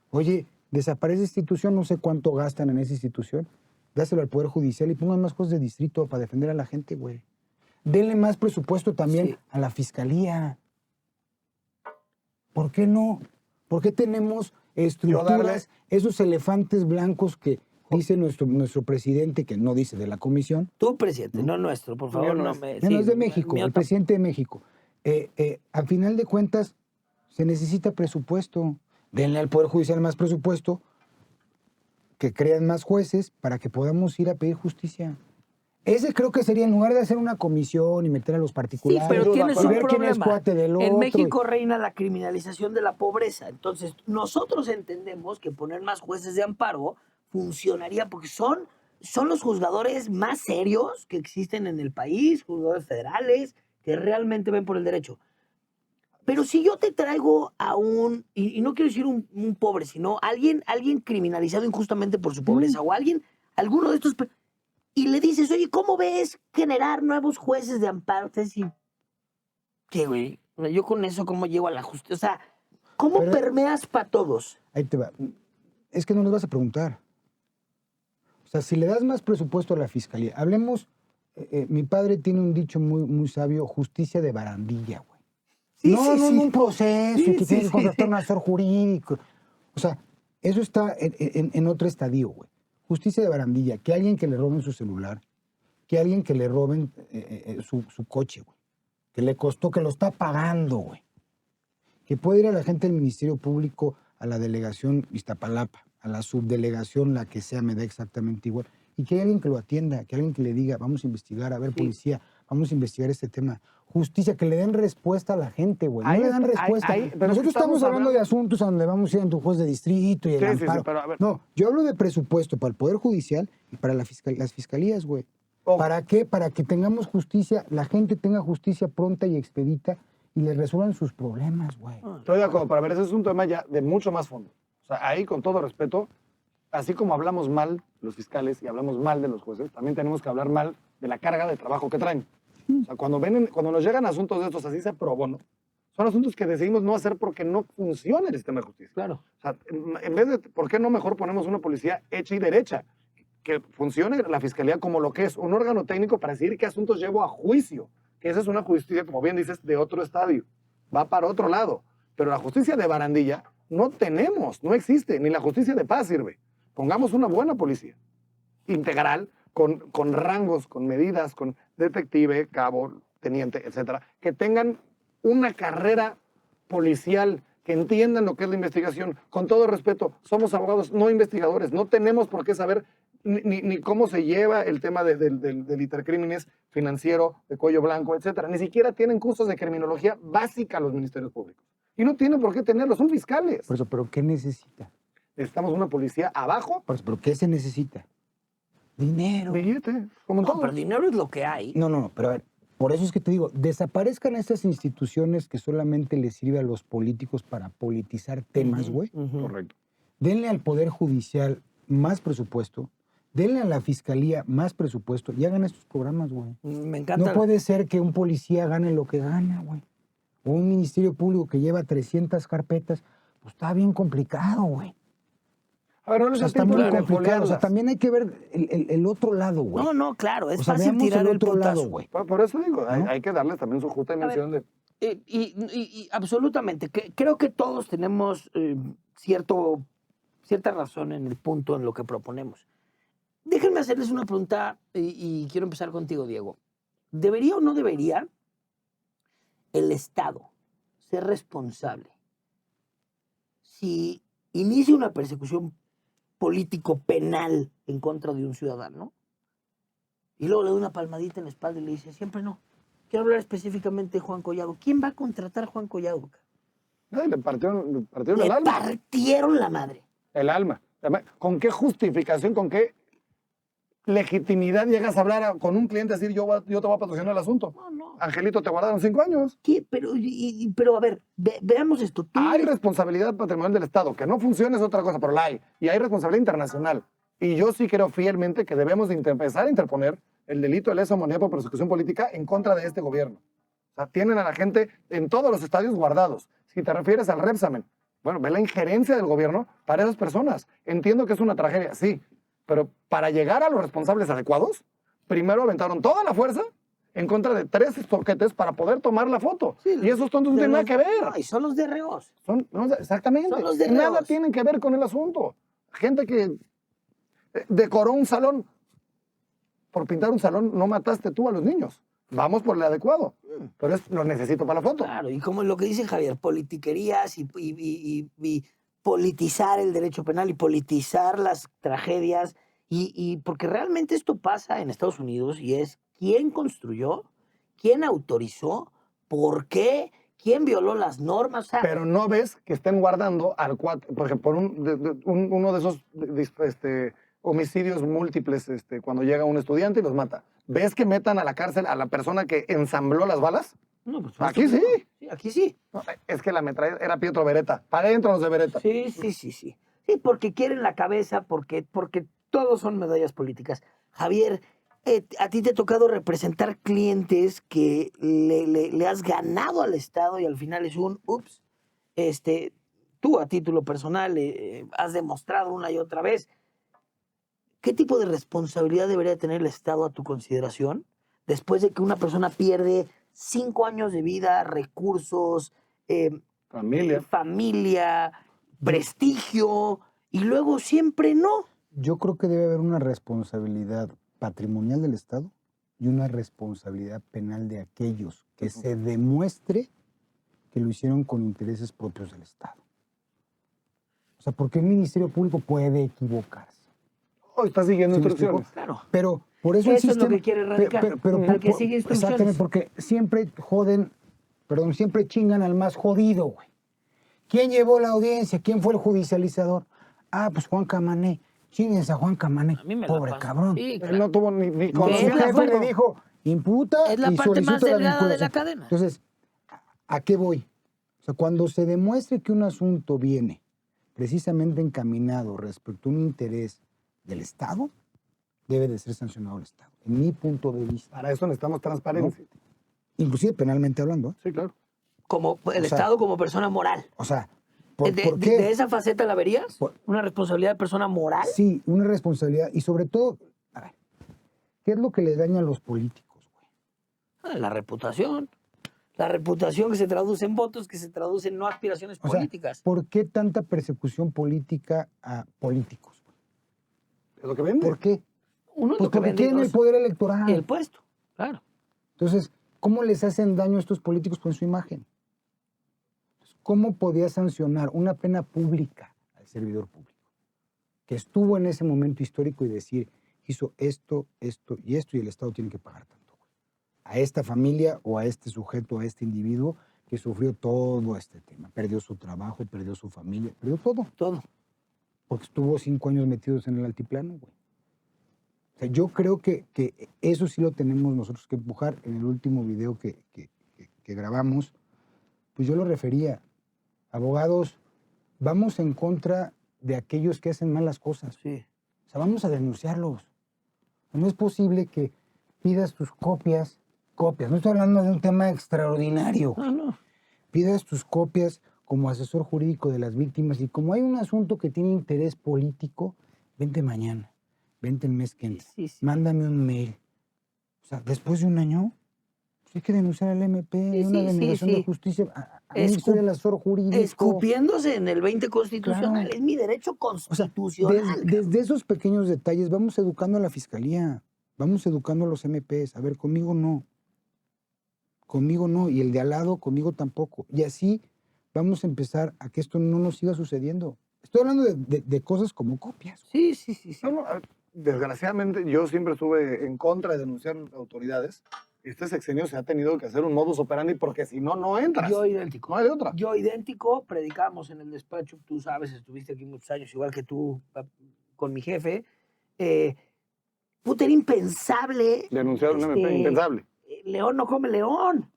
Speaker 3: Oye, desaparece institución, no sé cuánto gastan en esa institución. Dáselo al Poder Judicial y pongan más jueces de distrito para defender a la gente, güey. Denle más presupuesto también
Speaker 1: Sí.
Speaker 3: a la fiscalía. ¿Por qué no? ¿Por qué tenemos estructuras, esos elefantes blancos que dice nuestro presidente, que no dice de la comisión?
Speaker 1: Tú, presidente, no nuestro, por favor.
Speaker 2: Mío no
Speaker 1: No,
Speaker 2: es.
Speaker 1: me,
Speaker 3: No,
Speaker 1: sí,
Speaker 3: es de México,
Speaker 1: mío
Speaker 3: el presidente de México. Al final de cuentas, se necesita presupuesto. Denle al Poder Judicial más presupuesto, que crean más jueces para que podamos ir a pedir justicia. Ese creo que sería, en lugar de hacer una comisión y meter a los
Speaker 1: Sí,
Speaker 3: particulares,
Speaker 1: pero tienes
Speaker 3: y
Speaker 1: un
Speaker 3: ver quién es
Speaker 1: problema.
Speaker 3: cuate del otro.
Speaker 1: En México reina la criminalización de la pobreza. Entonces, nosotros entendemos que poner más jueces de amparo funcionaría porque son los juzgadores más serios que existen en el país, juzgadores federales, que realmente ven por el derecho. Pero si yo te traigo a y no quiero decir un pobre, sino alguien criminalizado injustamente por su pobreza, o alguno de estos, y le dices, oye, ¿cómo ves generar nuevos jueces de amparo? Entonces, ¿qué, güey? O sea, yo con eso, ¿cómo llego a la justicia? O sea, ¿cómo
Speaker 3: Pero-
Speaker 1: permeas para todos?
Speaker 3: Ahí te va. Es que no les vas a preguntar. O sea, si le das más presupuesto a la fiscalía, hablemos, mi padre tiene un dicho muy, muy sabio, justicia de barandilla, güey.
Speaker 1: Sí,
Speaker 3: no,
Speaker 1: sí,
Speaker 3: no,
Speaker 1: sí.
Speaker 3: un proceso,
Speaker 1: Sí,
Speaker 3: que
Speaker 1: sí,
Speaker 3: tiene que
Speaker 1: sí.
Speaker 3: contratar un asesor jurídico. O sea, eso está en otro estadio, güey. Justicia de barandilla, que alguien que le roben su celular, que alguien que le roben su coche, güey. Que le costó, que lo está pagando, güey. Que puede ir a la gente del Ministerio Público, a la delegación Iztapalapa, a la subdelegación, la que sea, me da exactamente igual. Y que hay alguien que lo atienda, que alguien que le diga, vamos a investigar, a ver,
Speaker 1: Sí.
Speaker 3: policía, vamos a investigar este tema. Justicia, que le den respuesta a la gente, güey. No
Speaker 2: Ahí
Speaker 3: le dan
Speaker 2: está,
Speaker 3: respuesta.
Speaker 2: pero es que
Speaker 3: Nosotros estamos
Speaker 2: estamos
Speaker 3: hablando de
Speaker 2: hablando-
Speaker 3: asuntos a donde vamos a ir en tu juez de distrito y el
Speaker 2: Sí, sí, sí,
Speaker 3: amparo.
Speaker 2: pero a ver.
Speaker 3: No, yo hablo de presupuesto para el Poder Judicial y para las fiscalías, güey.
Speaker 2: Ojo.
Speaker 3: ¿Para qué? Para que tengamos justicia, la gente tenga justicia pronta y expedita y le resuelvan sus problemas, güey.
Speaker 2: Estoy de acuerdo, pero a ver, ese es un tema ya de mucho más fondo. O sea, ahí, con todo respeto, así como hablamos mal de los fiscales y hablamos mal de los jueces, también tenemos que hablar mal de la carga de trabajo que traen. O sea, cuando nos llegan asuntos de estos así se pro bono, son asuntos que decidimos no hacer porque no funciona el sistema de justicia.
Speaker 1: Claro.
Speaker 2: O sea, en vez de, ¿por qué no mejor ponemos una policía hecha y derecha? Que funcione la fiscalía como lo que es, un órgano técnico para decidir qué asuntos llevo a juicio. Que esa es una justicia, como bien dices, de otro estadio. Va para otro lado. Pero la justicia de barandilla no tenemos, no existe. Ni la justicia de paz sirve. Pongamos una buena policía integral, con rangos, con medidas, con detective, cabo, teniente, etcétera, que tengan una carrera policial, que entiendan lo que es la investigación. Con todo respeto, somos abogados, no investigadores, no tenemos por qué saber ni cómo se lleva el tema del intercrímenes financiero, de cuello blanco, etcétera. Ni siquiera tienen cursos de criminología básica los ministerios públicos. Y no tienen por qué tenerlos, son fiscales.
Speaker 3: Por eso, ¿pero qué necesita?
Speaker 2: Necesitamos una policía abajo,
Speaker 3: Por eso, ¿pero qué se necesita? Dinero.
Speaker 2: billete, como en
Speaker 1: No,
Speaker 2: todo.
Speaker 1: pero dinero es lo que hay.
Speaker 3: No, pero a ver, por eso es que te digo, desaparezcan estas instituciones que solamente les sirve a los políticos para politizar temas, güey.
Speaker 1: Ujú.
Speaker 2: Correcto.
Speaker 3: Denle al Poder Judicial más presupuesto, denle a la Fiscalía más presupuesto y hagan estos programas, güey.
Speaker 1: Me encanta.
Speaker 3: No puede ser que un policía gane lo que gana, güey. O un Ministerio Público que lleva 300 carpetas, pues está bien complicado, güey.
Speaker 2: A ver, no
Speaker 3: O
Speaker 2: les
Speaker 3: sea,
Speaker 2: da
Speaker 3: está
Speaker 2: tiempo
Speaker 3: muy
Speaker 2: de
Speaker 3: complicado. O sea,
Speaker 2: foliarlas.
Speaker 3: también hay que ver el otro lado, güey.
Speaker 1: No, claro, es
Speaker 3: O sea,
Speaker 1: fácil
Speaker 3: veamos
Speaker 1: tirar
Speaker 3: el
Speaker 1: el
Speaker 3: otro
Speaker 1: putazo.
Speaker 3: lado, güey.
Speaker 2: Por eso digo,
Speaker 3: ¿No?
Speaker 2: hay que darles también su justa dimensión de...
Speaker 1: Y absolutamente, creo que todos tenemos cierta razón en el punto en lo que proponemos. Déjenme hacerles una pregunta y quiero empezar contigo, Diego. ¿Debería o no debería el Estado ser responsable si inicia una persecución político-penal en contra de un ciudadano y luego le da una palmadita en la espalda y le dice, siempre no? Quiero hablar específicamente de Juan Collado. ¿Quién va a contratar a Juan Collado?
Speaker 2: Ay, le partieron
Speaker 1: Le
Speaker 2: el alma.
Speaker 1: partieron la madre.
Speaker 2: El alma. ¿Con qué justificación, con qué legitimidad llegas a hablar con un cliente a decir yo te voy a patrocinar el asunto?
Speaker 1: No.
Speaker 2: Angelito, te guardaron 5 años.
Speaker 1: ¿Qué? Pero a ver, veamos esto. Tú
Speaker 2: Hay responsabilidad patrimonial del Estado. Que no funcione es otra cosa, pero la hay. Y hay responsabilidad internacional. Y yo sí creo fielmente que debemos de empezar a interponer el delito de lesa humanidad por persecución política en contra de este gobierno. O sea, tienen a la gente en todos los estadios guardados. Si te refieres al Repsamen, bueno, ve la injerencia del gobierno para esas personas. Entiendo que es una tragedia, sí, pero para llegar a los responsables adecuados, primero aventaron toda la fuerza en contra de 3 toquetes para poder tomar la foto.
Speaker 1: Sí,
Speaker 2: y esos tontos no tienen nada que ver.
Speaker 1: No, y son los DROs.
Speaker 2: Exactamente.
Speaker 1: Son los de
Speaker 2: Nada
Speaker 1: reos.
Speaker 2: tienen que ver con el asunto. Gente que decoró un salón. Por pintar un salón no mataste tú a los niños. Vamos por el adecuado. Pero lo necesito para la foto.
Speaker 1: Claro, y como lo que dice Javier, politiquerías y politizar el derecho penal y politizar las tragedias Y porque realmente esto pasa en Estados Unidos y es quién construyó, quién autorizó, por qué, quién violó las normas. O sea,
Speaker 2: Pero no ves que estén guardando al cuate, por ejemplo, uno de esos homicidios múltiples cuando llega un estudiante y los mata. ¿Ves que metan a la cárcel a la persona que ensambló las balas?
Speaker 1: no, pues,
Speaker 2: Aquí
Speaker 1: esto-
Speaker 2: sí.
Speaker 1: Sí, aquí sí.
Speaker 2: No, es que la metralleta era Pietro Beretta. Para adentro los de Beretta.
Speaker 1: Sí, sí, sí, sí. Sí, porque quieren la cabeza, porque todos son medallas políticas. Javier, a ti te ha tocado representar clientes que le has ganado al Estado y al final es un ups. Este, tú a título personal has demostrado una y otra vez. ¿Qué tipo de responsabilidad debería tener el Estado a tu consideración después de que una persona pierde 5 años de vida, recursos,
Speaker 2: Familia.
Speaker 1: familia, prestigio, y luego siempre no?
Speaker 3: Yo creo que debe haber una responsabilidad patrimonial del Estado y una responsabilidad penal de aquellos que se demuestre que lo hicieron con intereses propios del Estado. O sea, porque el Ministerio Público puede equivocarse.
Speaker 2: Oh, está siguiendo
Speaker 3: ¿Sí me
Speaker 2: instrucciones.
Speaker 3: explico?
Speaker 1: Claro.
Speaker 3: Pero por eso, el
Speaker 1: Eso es lo
Speaker 3: sistema,
Speaker 1: que quiere erradicar, al que sigue instrucciones.
Speaker 3: exactamente, porque siempre siempre chingan al más jodido, güey. ¿Quién llevó la audiencia? ¿Quién fue el judicializador? Ah, pues Juan Camané. Chinguense a Juan Camané,
Speaker 1: A mí me la
Speaker 3: pobre
Speaker 1: paso.
Speaker 3: cabrón.
Speaker 1: Sí,
Speaker 2: Él
Speaker 1: claro.
Speaker 2: no tuvo ni
Speaker 3: No,
Speaker 1: es
Speaker 3: su
Speaker 1: la
Speaker 3: jefe
Speaker 1: parte-
Speaker 3: le dijo, imputa
Speaker 1: Es la
Speaker 3: y
Speaker 1: parte más
Speaker 3: solicita la
Speaker 1: delgada de la
Speaker 3: vinculación.
Speaker 1: cadena.
Speaker 3: Entonces, ¿a qué voy? O sea, cuando se demuestre que un asunto viene precisamente encaminado respecto a un interés del Estado, debe de ser sancionado el Estado, en mi punto de vista.
Speaker 2: Para eso necesitamos transparencia.
Speaker 3: Inclusive penalmente hablando. ¿Eh?
Speaker 2: Sí, claro.
Speaker 1: Como el
Speaker 3: O sea,
Speaker 1: Estado como persona moral.
Speaker 3: O sea,
Speaker 1: ¿De,
Speaker 3: ¿por
Speaker 1: de-
Speaker 3: qué?
Speaker 1: de esa faceta la verías?
Speaker 3: Por-
Speaker 1: ¿Una responsabilidad de persona moral?
Speaker 3: Sí, una responsabilidad. Y sobre todo, a ver, ¿qué es lo que les daña a los políticos, güey?
Speaker 1: La reputación. La reputación que se traduce en votos, que se traduce en no aspiraciones
Speaker 3: O sea,
Speaker 1: políticas.
Speaker 3: ¿por qué tanta persecución política a políticos?
Speaker 2: Es lo que vende.
Speaker 3: ¿Por qué?
Speaker 1: Uno es
Speaker 3: Pues
Speaker 1: lo que
Speaker 3: porque
Speaker 1: vende y
Speaker 3: tienen el
Speaker 1: dos,
Speaker 3: poder electoral.
Speaker 1: el puesto. Claro.
Speaker 3: Entonces, ¿cómo les hacen daño a estos políticos con su imagen? ¿Cómo podía sancionar una pena pública al servidor público que estuvo en ese momento histórico y decir, hizo esto, esto y esto, y el Estado tiene que pagar tanto, güey? A esta familia o a este sujeto, a este individuo que sufrió todo este tema. Perdió su trabajo, perdió su familia, perdió todo.
Speaker 1: Todo.
Speaker 3: Porque estuvo 5 años metidos en el altiplano, güey. O sea, yo creo que eso sí lo tenemos nosotros que empujar. En el último video que grabamos, pues yo lo refería. Abogados, vamos en contra de aquellos que hacen malas cosas.
Speaker 1: Sí.
Speaker 3: O sea, vamos a denunciarlos. No es posible que pidas tus copias. No estoy hablando de un tema extraordinario.
Speaker 1: No, no.
Speaker 3: Pidas tus copias como asesor jurídico de las víctimas y como hay un asunto que tiene interés político, vente mañana, vente el mes que entra,
Speaker 1: Sí, sí.
Speaker 3: mándame un mail. O sea, después de un año, pues hay que denunciar al MP,
Speaker 1: Sí,
Speaker 3: una
Speaker 1: sí,
Speaker 3: denegación
Speaker 1: sí.
Speaker 3: de justicia. A mí soy el asesor jurídico.
Speaker 1: Escupiéndose en el 20 constitucional.
Speaker 3: Claro.
Speaker 1: Es mi derecho
Speaker 3: O sea,
Speaker 1: constitucional.
Speaker 3: desde esos pequeños detalles vamos educando a la fiscalía, vamos educando a los MPs. A ver, conmigo no. Conmigo no. Y el de al lado, conmigo tampoco. Y así vamos a empezar a que esto no nos siga sucediendo. Estoy hablando de cosas como copias.
Speaker 1: Sí, sí, sí. sí.
Speaker 2: No, no, desgraciadamente, yo siempre estuve en contra de denunciar autoridades. Este sexenio se ha tenido que hacer un modus operandi porque si no, no entras.
Speaker 1: Yo idéntico.
Speaker 2: No hay de otra.
Speaker 1: Yo idéntico, predicamos en el despacho, tú sabes, estuviste aquí muchos años, igual que tú, con mi jefe. Puta, era impensable.
Speaker 2: Denunciar un MP, impensable.
Speaker 1: León no come león.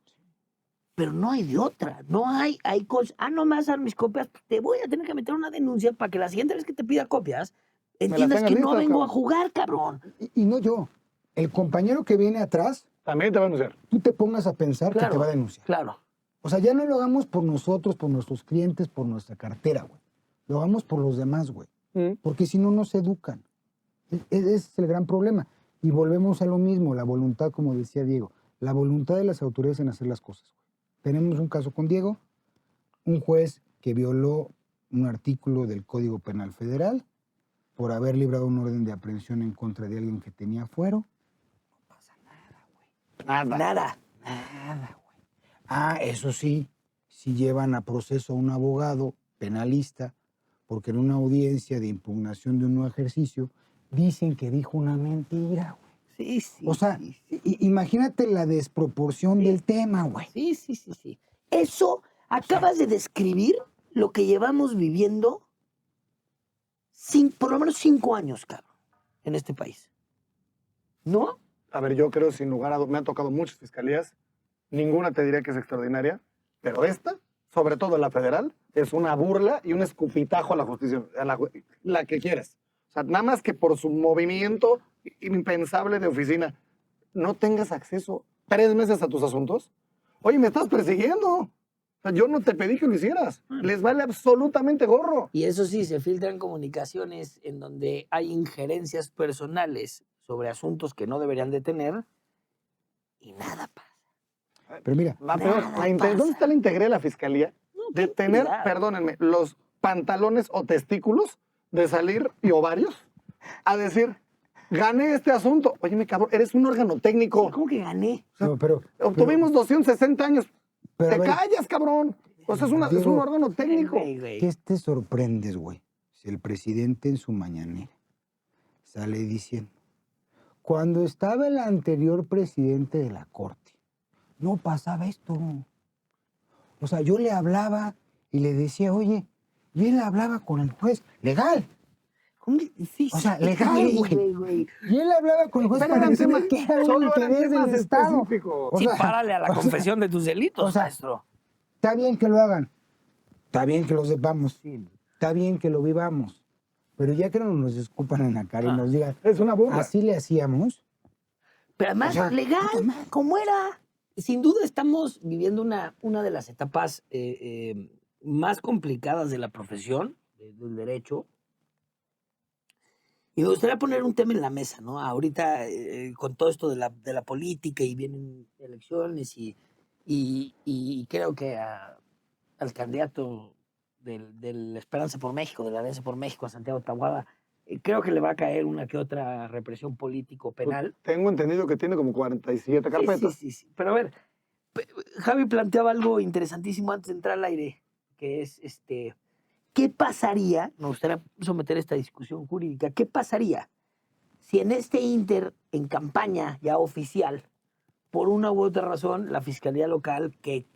Speaker 1: Pero no hay de otra. No hay cosas. Ah, no me vas a dar mis copias. Te voy a tener que meter una denuncia para que la siguiente vez que te pida copias, entiendas
Speaker 2: tengas
Speaker 1: que no
Speaker 2: listas,
Speaker 1: vengo
Speaker 2: cabrón.
Speaker 1: a jugar, cabrón.
Speaker 3: Y no yo. El compañero que viene atrás,
Speaker 2: También te va a denunciar.
Speaker 3: tú te pongas a pensar que te va a denunciar.
Speaker 1: Claro.
Speaker 3: O sea, ya no lo hagamos por nosotros, por nuestros clientes, por nuestra cartera, güey. Lo hagamos por los demás, güey. Porque si no, no se educan. Ese es el gran problema. Y volvemos a lo mismo, la voluntad, como decía Diego, la voluntad de las autoridades en hacer las cosas, güey. Tenemos un caso con Diego, un juez que violó un artículo del Código Penal Federal por haber librado un orden de aprehensión en contra de alguien que tenía fuero. No pasa nada, güey.
Speaker 1: Nada.
Speaker 3: Nada, güey. Ah, eso sí, si llevan a proceso a un abogado penalista, porque en una audiencia de impugnación de un nuevo ejercicio dicen que dijo una mentira, güey.
Speaker 1: Sí, sí.
Speaker 3: O sea,
Speaker 1: sí, sí.
Speaker 3: imagínate la desproporción del tema, güey.
Speaker 1: Sí, sí, sí, sí. Eso, acabas de describir lo que llevamos viviendo por lo menos 5 años, cabrón, en este país. ¿No?
Speaker 2: A ver, yo creo, sin lugar a dudas, me han tocado muchas fiscalías, ninguna te diría que es extraordinaria, pero esta, sobre todo la federal, es una burla y un escupitajo a la justicia, la que quieras. O sea, nada más que por su movimiento impensable de oficina, no tengas acceso 3 meses a tus asuntos. Oye, me estás persiguiendo. O sea, yo no te pedí que lo hicieras. Les vale absolutamente gorro.
Speaker 1: Y eso sí, se filtran comunicaciones en donde hay injerencias personales sobre asuntos que no deberían de tener y nada pasa.
Speaker 3: Pero mira,
Speaker 2: Va peor.
Speaker 1: Nada
Speaker 2: ¿Dónde
Speaker 1: pasa.
Speaker 2: está la integridad de la fiscalía? De tener,
Speaker 1: integridad.
Speaker 2: perdónenme, los pantalones o testículos de salir y ovarios a decir, gané este asunto. Oye, mi cabrón, eres un órgano técnico.
Speaker 1: ¿Cómo que gané?
Speaker 3: no, pero
Speaker 2: Obtuvimos 260 años.
Speaker 3: pero,
Speaker 2: Te
Speaker 3: a ver,
Speaker 2: callas, cabrón. O sea, es un
Speaker 3: Diego,
Speaker 2: órgano técnico.
Speaker 1: Güey.
Speaker 3: ¿qué te sorprendes, güey? Si el presidente en su mañanera sale diciendo, cuando estaba el anterior presidente de la Corte, no pasaba esto. O sea, yo le hablaba y le decía, oye, y él hablaba con el juez, legal.
Speaker 1: ¿Cómo que- Sí,
Speaker 3: O sea,
Speaker 1: sí,
Speaker 3: legal,
Speaker 1: güey.
Speaker 3: güey. Y él hablaba con el juez
Speaker 2: Pero
Speaker 3: para
Speaker 2: eran
Speaker 3: decirle
Speaker 2: temas-
Speaker 3: que era un
Speaker 2: solo eran
Speaker 3: interés
Speaker 2: temas
Speaker 3: del Estado.
Speaker 2: específicos.
Speaker 3: O
Speaker 1: Sí,
Speaker 3: sea,
Speaker 1: párale a la
Speaker 3: o sea,
Speaker 1: confesión de tus delitos,
Speaker 3: o sea,
Speaker 1: maestro.
Speaker 3: está bien que lo hagan, está bien que lo sepamos, está bien que lo vivamos, pero ya que no nos escupan en la cara y nos digan,
Speaker 2: Es una burla.
Speaker 3: así le hacíamos.
Speaker 1: Pero además,
Speaker 3: O sea,
Speaker 1: legal,
Speaker 3: puta madre.
Speaker 1: como era. Sin duda estamos viviendo una de las etapas más complicadas de la profesión, del derecho. Y me gustaría poner un tema en la mesa, ¿no? Ahorita, con todo esto de la política y vienen elecciones y creo que al candidato del Esperanza por México, de la Alianza por México, a Santiago Taboada, creo que le va a caer una que otra represión político-penal.
Speaker 2: Tengo entendido que tiene como 47 carpetas.
Speaker 1: Sí. Pero a ver, Javi planteaba algo interesantísimo antes de entrar al aire, que es, ¿qué pasaría? Me gustaría someter esta discusión jurídica. ¿Qué pasaría si en este inter, en campaña ya oficial, por una u otra razón, la Fiscalía Local, que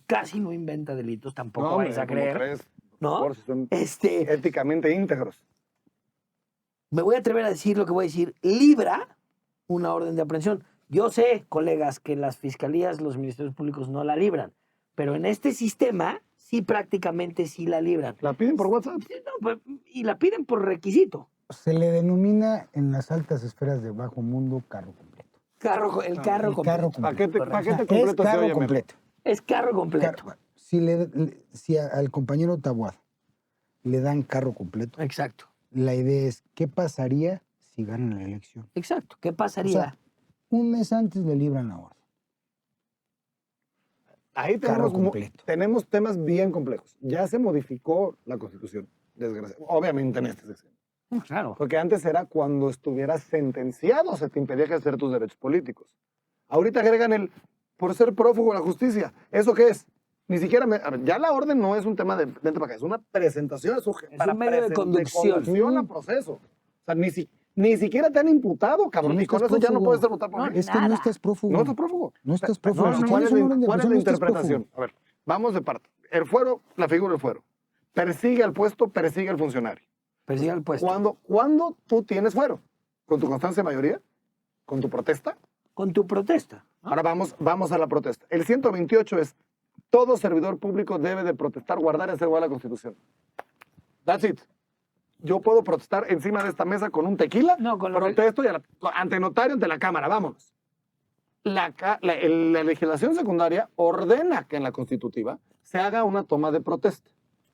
Speaker 1: casi no inventa delitos, tampoco
Speaker 2: No,
Speaker 1: vais a
Speaker 2: ¿cómo
Speaker 1: creer,
Speaker 2: crees?
Speaker 1: ¿no?
Speaker 2: Por favor, si son
Speaker 1: Este,
Speaker 2: éticamente íntegros.
Speaker 1: me voy a atrever a decir lo que voy a decir, libra una orden de aprehensión. Yo sé, colegas, que las fiscalías, los ministerios públicos no la libran, pero en este sistema sí prácticamente sí la libran.
Speaker 2: La piden por WhatsApp.
Speaker 1: Sí, no, pues, y la piden por requisito.
Speaker 3: Se le denomina en las altas esferas de bajo mundo carro completo.
Speaker 1: El carro
Speaker 3: el
Speaker 1: completo.
Speaker 3: carro completo.
Speaker 2: Paquete
Speaker 1: Correcto.
Speaker 2: completo
Speaker 3: Es
Speaker 2: se
Speaker 3: carro
Speaker 2: oye mejor.
Speaker 3: completo.
Speaker 1: Es carro completo.
Speaker 3: Si al compañero Taboada le dan carro completo,
Speaker 1: Exacto,
Speaker 3: la idea es, ¿qué pasaría si ganan la elección?
Speaker 1: exacto. ¿Qué
Speaker 3: O
Speaker 1: pasaría?
Speaker 3: sea, un mes antes le libran la orden.
Speaker 2: Ahí
Speaker 3: Carro completo.
Speaker 2: tenemos temas bien complejos. Ya se modificó la Constitución, desgraciadamente. Obviamente en este sexenio.
Speaker 1: Claro.
Speaker 2: Porque antes era cuando estuvieras sentenciado, se te impedía ejercer tus derechos políticos. Ahorita agregan el por ser prófugo de la justicia. ¿Eso qué es? Ni siquiera, a ver, ya la orden no es un tema de vente para acá, es una presentación a su
Speaker 1: Es un medio de conducción.
Speaker 2: a proceso. O sea, ni siquiera te han imputado, cabrón.
Speaker 3: No
Speaker 2: y con
Speaker 3: estás
Speaker 2: eso ya no
Speaker 3: prófugo.
Speaker 2: puedes ser votado por
Speaker 1: No,
Speaker 2: mí.
Speaker 3: Es que no
Speaker 1: Nada.
Speaker 3: estás prófugo.
Speaker 2: No estás prófugo.
Speaker 3: No estás prófugo.
Speaker 2: No,
Speaker 3: Si
Speaker 2: ¿cuál
Speaker 3: tienes
Speaker 2: es
Speaker 3: una orden de
Speaker 2: cuál es la
Speaker 3: aprehensión, no estás
Speaker 2: interpretación?
Speaker 3: prófugo.
Speaker 2: A ver, vamos de parte. El fuero, la figura del fuero. Persigue al puesto, persigue al funcionario.
Speaker 1: Persigue al puesto.
Speaker 2: ¿Cuándo tú tienes fuero? ¿Con tu constancia de mayoría? ¿Con tu protesta?
Speaker 1: Con tu protesta. ¿no?
Speaker 2: Ahora vamos a la protesta. El 128 es, todo servidor público debe de protestar, guardar y hacer valer la Constitución. That's it. Yo puedo protestar encima de esta mesa con un tequila,
Speaker 1: No, con lo que-
Speaker 2: protesto y ante notario, ante la Cámara, vámonos. La legislación secundaria ordena que en la Constitutiva se haga una toma de protesta.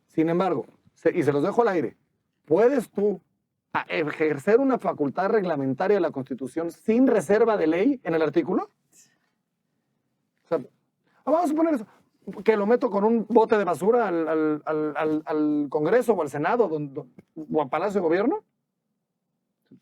Speaker 2: Sin embargo, y se los dejo al aire, ¿puedes tú ejercer una facultad reglamentaria de la Constitución sin reserva de ley en el artículo? O sea, vamos a suponer eso, que lo meto con un bote de basura al Congreso o al Senado o al Palacio de Gobierno.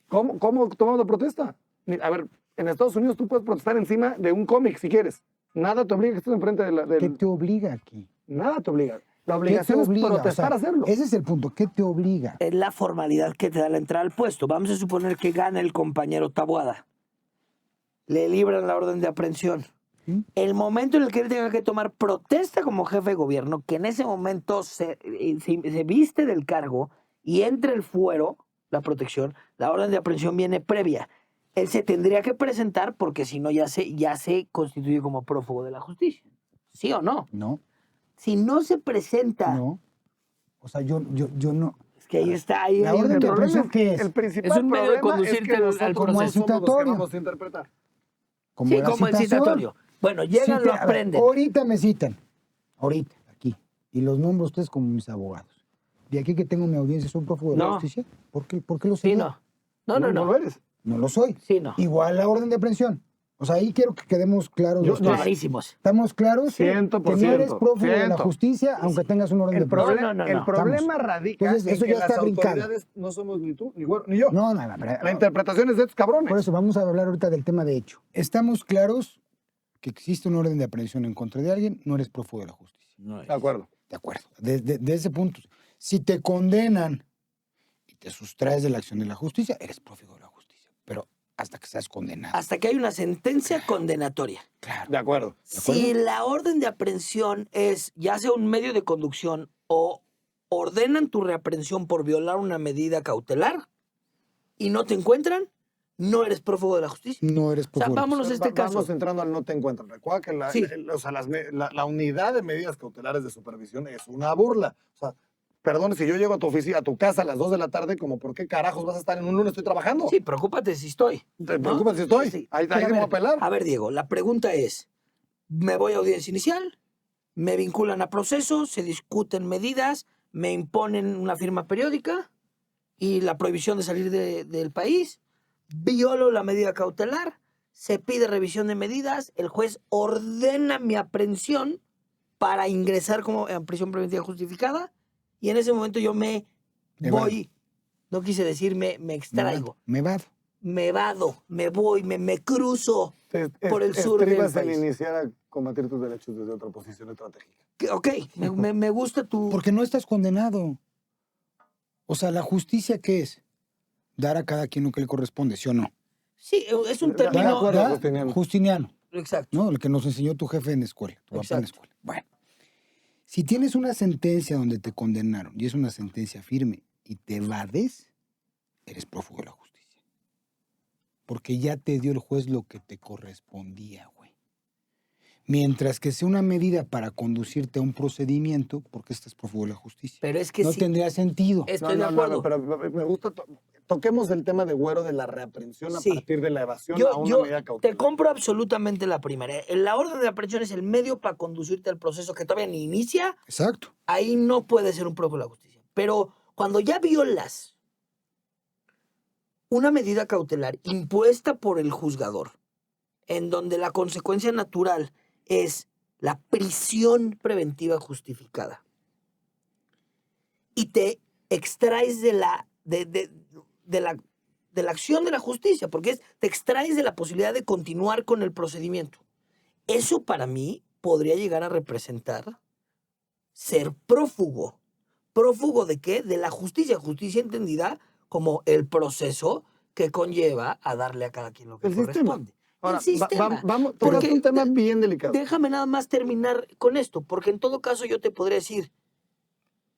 Speaker 2: ¿Cómo tomamos la protesta? A ver, en Estados Unidos tú puedes protestar encima de un cómic si quieres. Nada te obliga que estés enfrente
Speaker 3: ¿Qué te obliga aquí?
Speaker 2: Nada te obliga. La
Speaker 3: ¿Qué te
Speaker 2: obligación es
Speaker 3: obliga?
Speaker 2: protestar a hacerlo.
Speaker 3: Ese es el punto. ¿Qué te obliga?
Speaker 1: Es la formalidad que te da la entrada al puesto. Vamos a suponer que gana el compañero Taboada. Le libran la orden de aprehensión.
Speaker 3: ¿Sí?
Speaker 1: El momento en el que él tenga que tomar protesta como jefe de gobierno, que en ese momento se viste del cargo y entre el fuero, la protección, la orden de aprehensión viene previa. Él se tendría que presentar porque si no ya se constituye como prófugo de la justicia. ¿Sí o no?
Speaker 3: No,
Speaker 1: Si no se presenta,
Speaker 3: no. O sea, yo no.
Speaker 1: es que ahí está, ahí
Speaker 3: La
Speaker 1: hay un
Speaker 3: orden de
Speaker 1: error.
Speaker 3: aprehensión, ¿qué es?
Speaker 2: El principal
Speaker 1: Es un medio de
Speaker 2: problema
Speaker 1: conducirte
Speaker 2: es que
Speaker 1: al
Speaker 2: nosotros
Speaker 3: como
Speaker 2: no
Speaker 3: el
Speaker 2: somos los que
Speaker 3: citatorio.
Speaker 2: vamos a interpretar.
Speaker 3: Como
Speaker 1: Sí,
Speaker 3: la
Speaker 1: como el
Speaker 3: citación.
Speaker 1: citatorio. Bueno, llegan,
Speaker 3: Sí,
Speaker 1: lo
Speaker 3: a ver,
Speaker 1: aprenden.
Speaker 3: ahorita me citan. Ahorita, aquí. Y los nombro a ustedes como mis abogados. De aquí que tengo mi audiencia, ¿soy prófugo de la
Speaker 1: No.
Speaker 3: justicia? ¿Por qué lo
Speaker 1: Sí,
Speaker 3: sé?
Speaker 1: no. No
Speaker 2: No
Speaker 1: lo
Speaker 2: lo eres.
Speaker 3: No lo soy.
Speaker 1: Sí, no.
Speaker 3: Igual la orden de aprehensión. O sea, ahí quiero que quedemos claros. los tres.
Speaker 1: Clarísimos.
Speaker 3: ¿Estamos claros?
Speaker 2: 100%,
Speaker 3: Que no eres prófugo de la
Speaker 2: 100%.
Speaker 3: justicia, aunque tengas una orden de
Speaker 2: El,
Speaker 3: aprehensión.
Speaker 1: No.
Speaker 2: el problema radica
Speaker 3: Entonces,
Speaker 2: en
Speaker 3: eso
Speaker 2: que
Speaker 3: ya
Speaker 2: las
Speaker 3: está brincado.
Speaker 2: autoridades no somos ni tú, ni Güero, ni yo.
Speaker 3: No,
Speaker 2: La interpretación es de estos cabrones.
Speaker 3: por eso vamos a hablar ahorita del tema de hecho. ¿Estamos claros que existe una orden de aprehensión en contra de alguien? No eres prófugo de la justicia.
Speaker 2: De acuerdo.
Speaker 3: De acuerdo. De ese punto. Si te condenan y te sustraes de la acción de la justicia, eres prófugo de la justicia. Pero hasta que seas condenado.
Speaker 1: Hasta que hay una sentencia condenatoria.
Speaker 3: Claro.
Speaker 2: De acuerdo.
Speaker 1: Si la orden de aprehensión es ya sea un medio de conducción o ordenan tu reaprehensión por violar una medida cautelar y no te encuentran, no eres prófugo de la justicia.
Speaker 3: No eres
Speaker 1: O sea,
Speaker 3: prófugo de la
Speaker 1: vámonos a este caso.
Speaker 2: Vamos entrando al no te encuentran. Recuerda que
Speaker 1: Sí.
Speaker 2: la unidad de medidas cautelares de supervisión es una burla. O sea, perdón, si yo llego a tu oficina, a tu casa a las 2 de la tarde, como ¿por qué carajos vas a estar en un lunes? Estoy trabajando.
Speaker 1: Sí, preocúpate si estoy.
Speaker 2: ¿Te
Speaker 1: ¿no?
Speaker 2: preocupas si estoy?
Speaker 1: Sí.
Speaker 2: Ahí
Speaker 1: Pero
Speaker 2: te voy a pelar.
Speaker 1: a ver, Diego, la pregunta es, me voy a audiencia inicial, me vinculan a proceso, se discuten medidas, me imponen una firma periódica y la prohibición de salir del país, violo la medida cautelar, se pide revisión de medidas, el juez ordena mi aprehensión para ingresar como en prisión preventiva justificada y en ese momento yo me
Speaker 3: Evado.
Speaker 1: voy, no quise decir me extraigo,
Speaker 3: Me vado.
Speaker 1: me vado, me voy, me cruzo por el sur del
Speaker 2: Estribas en
Speaker 1: país.
Speaker 2: iniciar a combatir tus derechos desde otra posición estratégica.
Speaker 1: Ok, me gusta tu...
Speaker 3: Porque no estás condenado. O sea, ¿la justicia qué es? Dar a cada quien lo que le corresponde, ¿sí o no?
Speaker 1: Sí, es un
Speaker 2: De
Speaker 1: término...
Speaker 2: acuerdo,
Speaker 3: ¿Da?
Speaker 2: Justiniano.
Speaker 3: Justiniano,
Speaker 1: Exacto.
Speaker 3: ¿no? El que nos enseñó tu jefe en la escuela, tu papá en la
Speaker 1: Exacto.
Speaker 3: escuela. Bueno, si tienes una sentencia donde te condenaron y es una sentencia firme y te evades, eres prófugo de la justicia. Porque ya te dio el juez lo que te correspondía, güey. Mientras que sea una medida para conducirte a un procedimiento, ¿por qué estás prófugo de la justicia?
Speaker 1: Pero es que
Speaker 3: No
Speaker 1: sí,
Speaker 3: tendría sentido.
Speaker 1: estoy de acuerdo.
Speaker 2: pero me gusta. Toquemos el tema de Güero de la reaprehensión a
Speaker 1: Sí.
Speaker 2: partir de la evasión a una
Speaker 1: Yo
Speaker 2: medida
Speaker 1: te
Speaker 2: cautelar.
Speaker 1: compro absolutamente la primera. La orden de aprehensión es el medio para conducirte al proceso que todavía ni inicia.
Speaker 3: Exacto.
Speaker 1: Ahí no puede ser un prófugo de la justicia. Pero cuando ya violas una medida cautelar impuesta por el juzgador, en donde la consecuencia natural es la prisión preventiva justificada, y te extraes de la acción de la justicia, porque te extraes de la posibilidad de continuar con el procedimiento. Eso para mí podría llegar a representar ser prófugo. ¿Prófugo de qué? De la justicia. Justicia entendida como el proceso que conlleva a darle a cada quien lo que
Speaker 2: El sistema.
Speaker 1: corresponde.
Speaker 2: Ahora,
Speaker 1: El sistema.
Speaker 2: vamos,
Speaker 1: Porque
Speaker 2: tocaste un tema bien delicado.
Speaker 1: Déjame nada más terminar con esto, porque en todo caso yo te podría decir,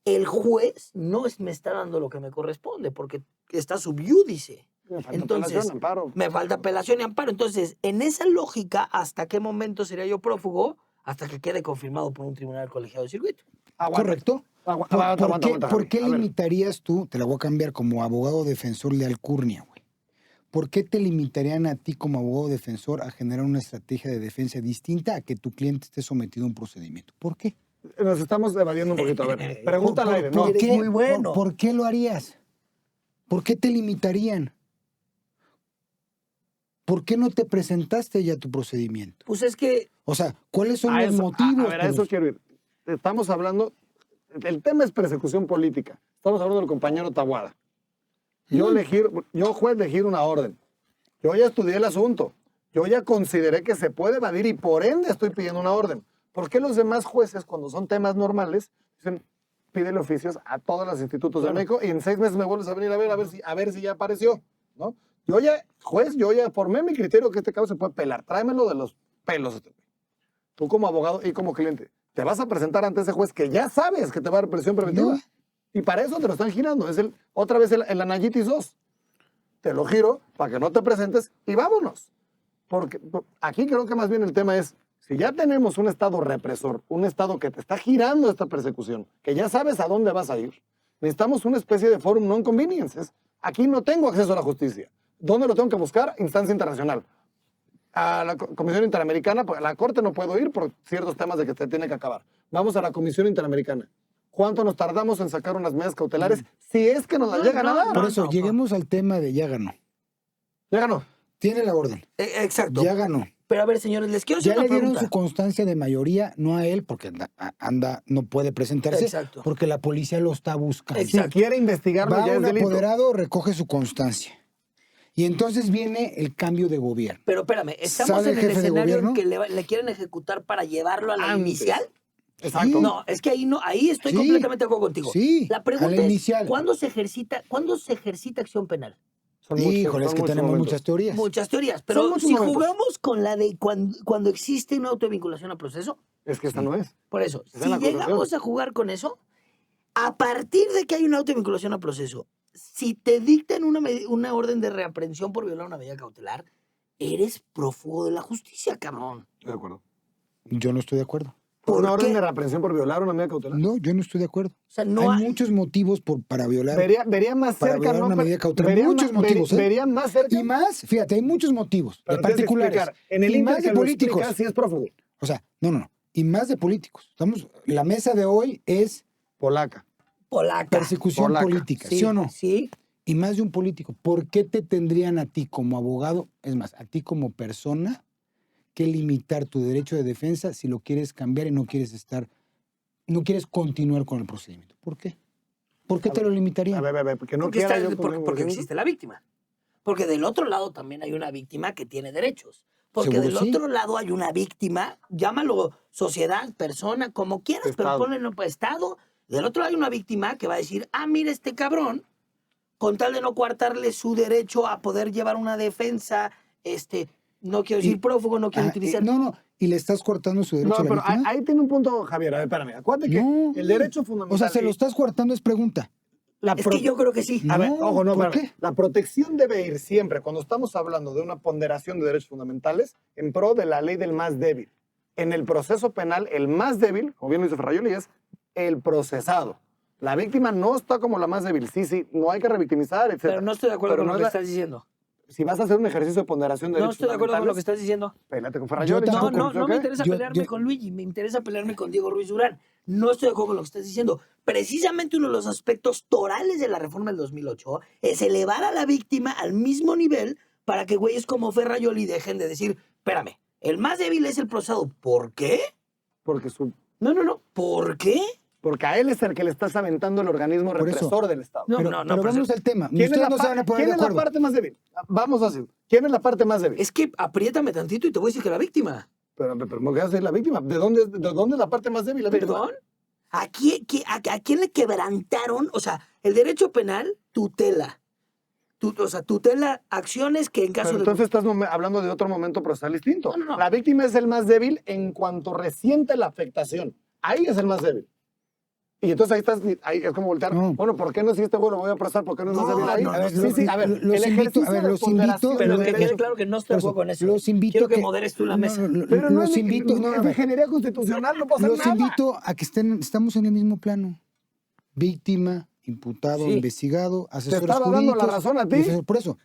Speaker 1: el juez no me está dando lo que me corresponde, porque está sub iudice.
Speaker 2: Me falta
Speaker 1: Entonces,
Speaker 2: apelación, amparo.
Speaker 1: Me falta apelación y amparo. Entonces, en esa lógica, ¿hasta qué momento sería yo prófugo? Hasta que quede confirmado por un tribunal colegiado de circuito.
Speaker 2: Aguanta.
Speaker 3: ¿Correcto?
Speaker 2: Aguanta,
Speaker 3: ¿Por qué
Speaker 2: A ver,
Speaker 3: limitarías tú, te la voy a cambiar como abogado defensor de alcurnia, güey? ¿Por qué te limitarían a ti como abogado defensor a generar una estrategia de defensa distinta a que tu cliente esté sometido a un procedimiento? ¿Por qué?
Speaker 2: Nos estamos evadiendo un poquito. A ver, pregunta al aire.
Speaker 1: por
Speaker 2: No,
Speaker 1: qué? muy bueno.
Speaker 3: ¿Por qué lo harías? ¿Por qué te limitarían? ¿Por qué no te presentaste ya tu procedimiento?
Speaker 1: Pues es que
Speaker 3: O sea, ¿cuáles son
Speaker 2: a
Speaker 3: los
Speaker 2: eso,
Speaker 3: motivos?
Speaker 2: a ver, a eso quiero ir. Estamos hablando, el tema es persecución política. Estamos hablando del compañero Taboada. Yo, juez, elegir una orden. Yo ya estudié el asunto. Yo ya consideré que se puede evadir y por ende estoy pidiendo una orden. ¿Por qué los demás jueces, cuando son temas normales, Dicen, pídele oficios a todos los institutos de
Speaker 1: Claro.
Speaker 2: México y en 6 meses me vuelves a venir a ver si ya apareció, ¿no? Yo ya formé mi criterio que este caso se puede pelar. Tráemelo de los pelos. Tú como abogado y como cliente, te vas a presentar ante ese juez que ya sabes que te va a dar prisión preventiva.
Speaker 3: No.
Speaker 2: Y para eso te lo están girando. Es otra vez el Anayitis 2. Te lo giro para que no te presentes y vámonos. Porque aquí creo que más bien el tema es, si ya tenemos un Estado represor, un Estado que te está girando esta persecución, que ya sabes a dónde vas a ir, necesitamos una especie de forum non conveniences. Aquí no tengo acceso a la justicia. ¿Dónde lo tengo que buscar? Instancia internacional. A la Comisión Interamericana, pues a la Corte no puedo ir por ciertos temas de que se tiene que acabar. Vamos a la Comisión Interamericana. ¿Cuánto nos tardamos en sacar unas medidas cautelares? Si es que nos las llegan a dar.
Speaker 3: Por eso, lleguemos al tema de ya ganó.
Speaker 2: Ya ganó.
Speaker 3: Tiene la orden.
Speaker 1: Exacto.
Speaker 3: Ya ganó.
Speaker 1: Pero a ver, señores, les quiero hacer
Speaker 3: Ya
Speaker 1: una
Speaker 3: le dieron
Speaker 1: pregunta.
Speaker 3: su constancia de mayoría, no a él, porque no puede presentarse,
Speaker 1: Exacto.
Speaker 3: porque la policía lo está buscando.
Speaker 2: Si quiere investigarlo,
Speaker 3: Va
Speaker 2: ya es
Speaker 3: un
Speaker 2: delito.
Speaker 3: apoderado, recoge su constancia. Y entonces viene el cambio de gobierno.
Speaker 1: Pero espérame, estamos
Speaker 3: ¿Sale
Speaker 1: en
Speaker 3: el
Speaker 1: el
Speaker 3: jefe de
Speaker 1: escenario en
Speaker 3: gobierno?
Speaker 1: que le quieren ejecutar para llevarlo a la
Speaker 2: Antes.
Speaker 1: inicial.
Speaker 2: Exacto.
Speaker 3: Sí.
Speaker 1: No, es que ahí estoy
Speaker 3: Sí.
Speaker 1: completamente de acuerdo contigo.
Speaker 3: Sí,
Speaker 1: La
Speaker 3: a
Speaker 1: pregunta
Speaker 3: la
Speaker 1: es,
Speaker 3: inicial.
Speaker 1: ¿cuándo se ejercita acción penal?
Speaker 2: Son muchos-
Speaker 3: Híjole, es
Speaker 2: son
Speaker 3: que
Speaker 2: muchos
Speaker 3: tenemos
Speaker 2: momentos.
Speaker 3: muchas teorías.
Speaker 1: Muchas teorías,
Speaker 2: Son
Speaker 1: pero
Speaker 2: muchos
Speaker 1: si
Speaker 2: momentos.
Speaker 1: jugamos con la de cuando existe una autovinculación a proceso,
Speaker 2: Es que esta no es.
Speaker 1: por eso,
Speaker 2: Esa es
Speaker 1: si
Speaker 2: la acusación.
Speaker 1: llegamos a jugar con eso, a partir de que hay una autovinculación a proceso, si te dictan una orden de reaprehensión por violar una medida cautelar, eres prófugo de la justicia, cabrón.
Speaker 2: Estoy de acuerdo.
Speaker 3: Yo no estoy de acuerdo.
Speaker 1: ¿Por
Speaker 2: ¿Una orden
Speaker 1: qué?
Speaker 2: de reaprehensión por violar una medida cautelar?
Speaker 3: No, yo no estoy de acuerdo.
Speaker 1: O sea, no
Speaker 3: hay muchos motivos para violar.
Speaker 2: Vería más
Speaker 3: Para
Speaker 2: cerca,
Speaker 3: violar
Speaker 2: ¿no?
Speaker 3: una medida cautelar.
Speaker 2: Vería
Speaker 3: Muchos
Speaker 2: más-
Speaker 3: motivos, ¿eh?
Speaker 2: Vería más cerca.
Speaker 3: Y más, fíjate, hay muchos motivos
Speaker 2: pero
Speaker 3: de
Speaker 2: tienes que
Speaker 3: particulares.
Speaker 2: explicar. En el
Speaker 3: y
Speaker 2: Inter
Speaker 3: más
Speaker 2: que
Speaker 3: de
Speaker 2: lo
Speaker 3: políticos.
Speaker 2: explicas, sí es prófugo.
Speaker 3: O sea, no. Y más de políticos. La mesa de hoy es
Speaker 2: Polaca.
Speaker 1: polaca.
Speaker 3: persecución
Speaker 2: Polaca.
Speaker 3: política, ¿sí o no?
Speaker 1: Sí.
Speaker 3: Y más de un político. ¿Por qué te tendrían a ti como abogado, es más, a ti como persona, que limitar tu derecho de defensa si lo quieres cambiar y no quieres continuar con el procedimiento? ¿Por qué? ¿Por qué te lo limitarían?
Speaker 2: A ver, porque no
Speaker 1: Porque,
Speaker 2: quiera
Speaker 1: está-
Speaker 2: yo
Speaker 1: porque-
Speaker 2: con-
Speaker 1: porque existe la víctima. Porque del otro lado también hay una víctima que tiene derechos. Porque
Speaker 3: Seguro
Speaker 1: del
Speaker 3: sí.
Speaker 1: otro lado hay una víctima, llámalo sociedad, persona, como quieras,
Speaker 2: Estado.
Speaker 1: pero ponle Estado. Del otro lado hay una víctima que va a decir, mira este cabrón, con tal de no coartarle su derecho a poder llevar una defensa, no quiero decir
Speaker 3: Y-
Speaker 1: prófugo, no quiero utilizar...
Speaker 3: No, y le estás cortando su derecho
Speaker 2: No,
Speaker 3: a la
Speaker 2: pero
Speaker 3: víctima.
Speaker 2: ahí tiene un punto, Javier. A ver, espérame. Acuérdate
Speaker 3: No.
Speaker 2: que el derecho fundamental...
Speaker 3: O sea, se lo
Speaker 2: y
Speaker 3: estás cortando, es pregunta.
Speaker 2: la
Speaker 1: es
Speaker 2: pro-
Speaker 1: que yo creo que sí.
Speaker 2: A ver,
Speaker 3: No,
Speaker 2: ojo, no,
Speaker 3: ¿por
Speaker 2: espérame.
Speaker 3: qué?
Speaker 2: La protección debe ir siempre, cuando estamos hablando de una ponderación de derechos fundamentales, en pro de la ley del más débil. En el proceso penal, el más débil, como bien lo dice Ferrayoli, es el procesado. La víctima no está como la más débil. Sí, no hay que revictimizar, etc.
Speaker 1: Pero no estoy de acuerdo
Speaker 2: Pero
Speaker 1: con
Speaker 2: no
Speaker 1: lo
Speaker 2: es
Speaker 1: que
Speaker 2: la-
Speaker 1: estás diciendo.
Speaker 2: Si vas a hacer un ejercicio de ponderación de
Speaker 1: No
Speaker 2: derechos
Speaker 1: estoy de acuerdo con lo que
Speaker 2: fundamentales,
Speaker 1: estás diciendo.
Speaker 2: pélate con Ferrayoli.
Speaker 3: Yo
Speaker 1: No,
Speaker 3: tampoco,
Speaker 1: no me interesa
Speaker 3: Yo-
Speaker 1: pelearme
Speaker 3: yo-
Speaker 1: con Luigi, me interesa pelearme con Diego Ruiz Durán. No estoy de acuerdo con lo que estás diciendo. Precisamente uno de los aspectos torales de la reforma del 2008 es elevar a la víctima al mismo nivel para que güeyes como Ferrayoli dejen de decir, espérame, el más débil es el procesado. ¿Por qué?
Speaker 2: Porque,
Speaker 1: No. ¿Por qué?
Speaker 2: porque a él es el que le estás aventando el organismo
Speaker 3: Por eso.
Speaker 2: represor del Estado.
Speaker 1: No,
Speaker 3: pero
Speaker 1: pero
Speaker 3: vamos al tema.
Speaker 2: ¿Quién es,
Speaker 3: Ustedes
Speaker 2: la,
Speaker 3: no se van a poner
Speaker 2: quién
Speaker 3: de
Speaker 2: es la
Speaker 3: acuerdo.
Speaker 2: parte más débil? Vamos a decir, ¿quién es la parte más débil?
Speaker 1: Es que apriétame tantito y te voy a decir que la víctima.
Speaker 2: Pero ¿cómo que vas a ser la víctima? ¿De dónde es la parte más débil? La víctima?
Speaker 1: ¿Perdón? ¿A quién le quebrantaron? O sea, el derecho penal tutela. Tutela acciones que en caso
Speaker 2: Pero
Speaker 1: de...
Speaker 2: entonces estás hablando de otro momento procesal distinto.
Speaker 1: No.
Speaker 2: La víctima es el más débil en cuanto resiente la afectación. Ahí es el más débil. Y entonces ahí es como voltear.
Speaker 3: No.
Speaker 2: Bueno, ¿por qué no si este güey lo voy a procesar? ¿Por qué no es más
Speaker 1: No,
Speaker 2: débil ahí?
Speaker 1: no,
Speaker 3: A ver,
Speaker 2: sí, a ver,
Speaker 3: los
Speaker 2: el
Speaker 3: invito-
Speaker 2: ejercicio
Speaker 3: a ver,
Speaker 2: de
Speaker 3: los
Speaker 2: ponderación
Speaker 3: invito-
Speaker 1: Pero
Speaker 2: de
Speaker 1: que quede
Speaker 2: derechos-
Speaker 1: claro que no estoy de acuerdo con eso.
Speaker 3: Los invito
Speaker 1: Quiero
Speaker 3: a
Speaker 1: que moderes tú la mesa.
Speaker 2: Pero no
Speaker 3: los
Speaker 2: es,
Speaker 3: invito,
Speaker 2: es
Speaker 3: no, a
Speaker 2: de
Speaker 3: ver,
Speaker 2: ingeniería constitucional, no pasa
Speaker 3: los
Speaker 2: nada.
Speaker 3: invito a que estamos en el mismo plano. Víctima, imputado,
Speaker 1: Sí.
Speaker 3: investigado, asesores
Speaker 2: estaba dando la
Speaker 3: jurídicos,
Speaker 2: razón a ti.
Speaker 3: defensor. Por eso.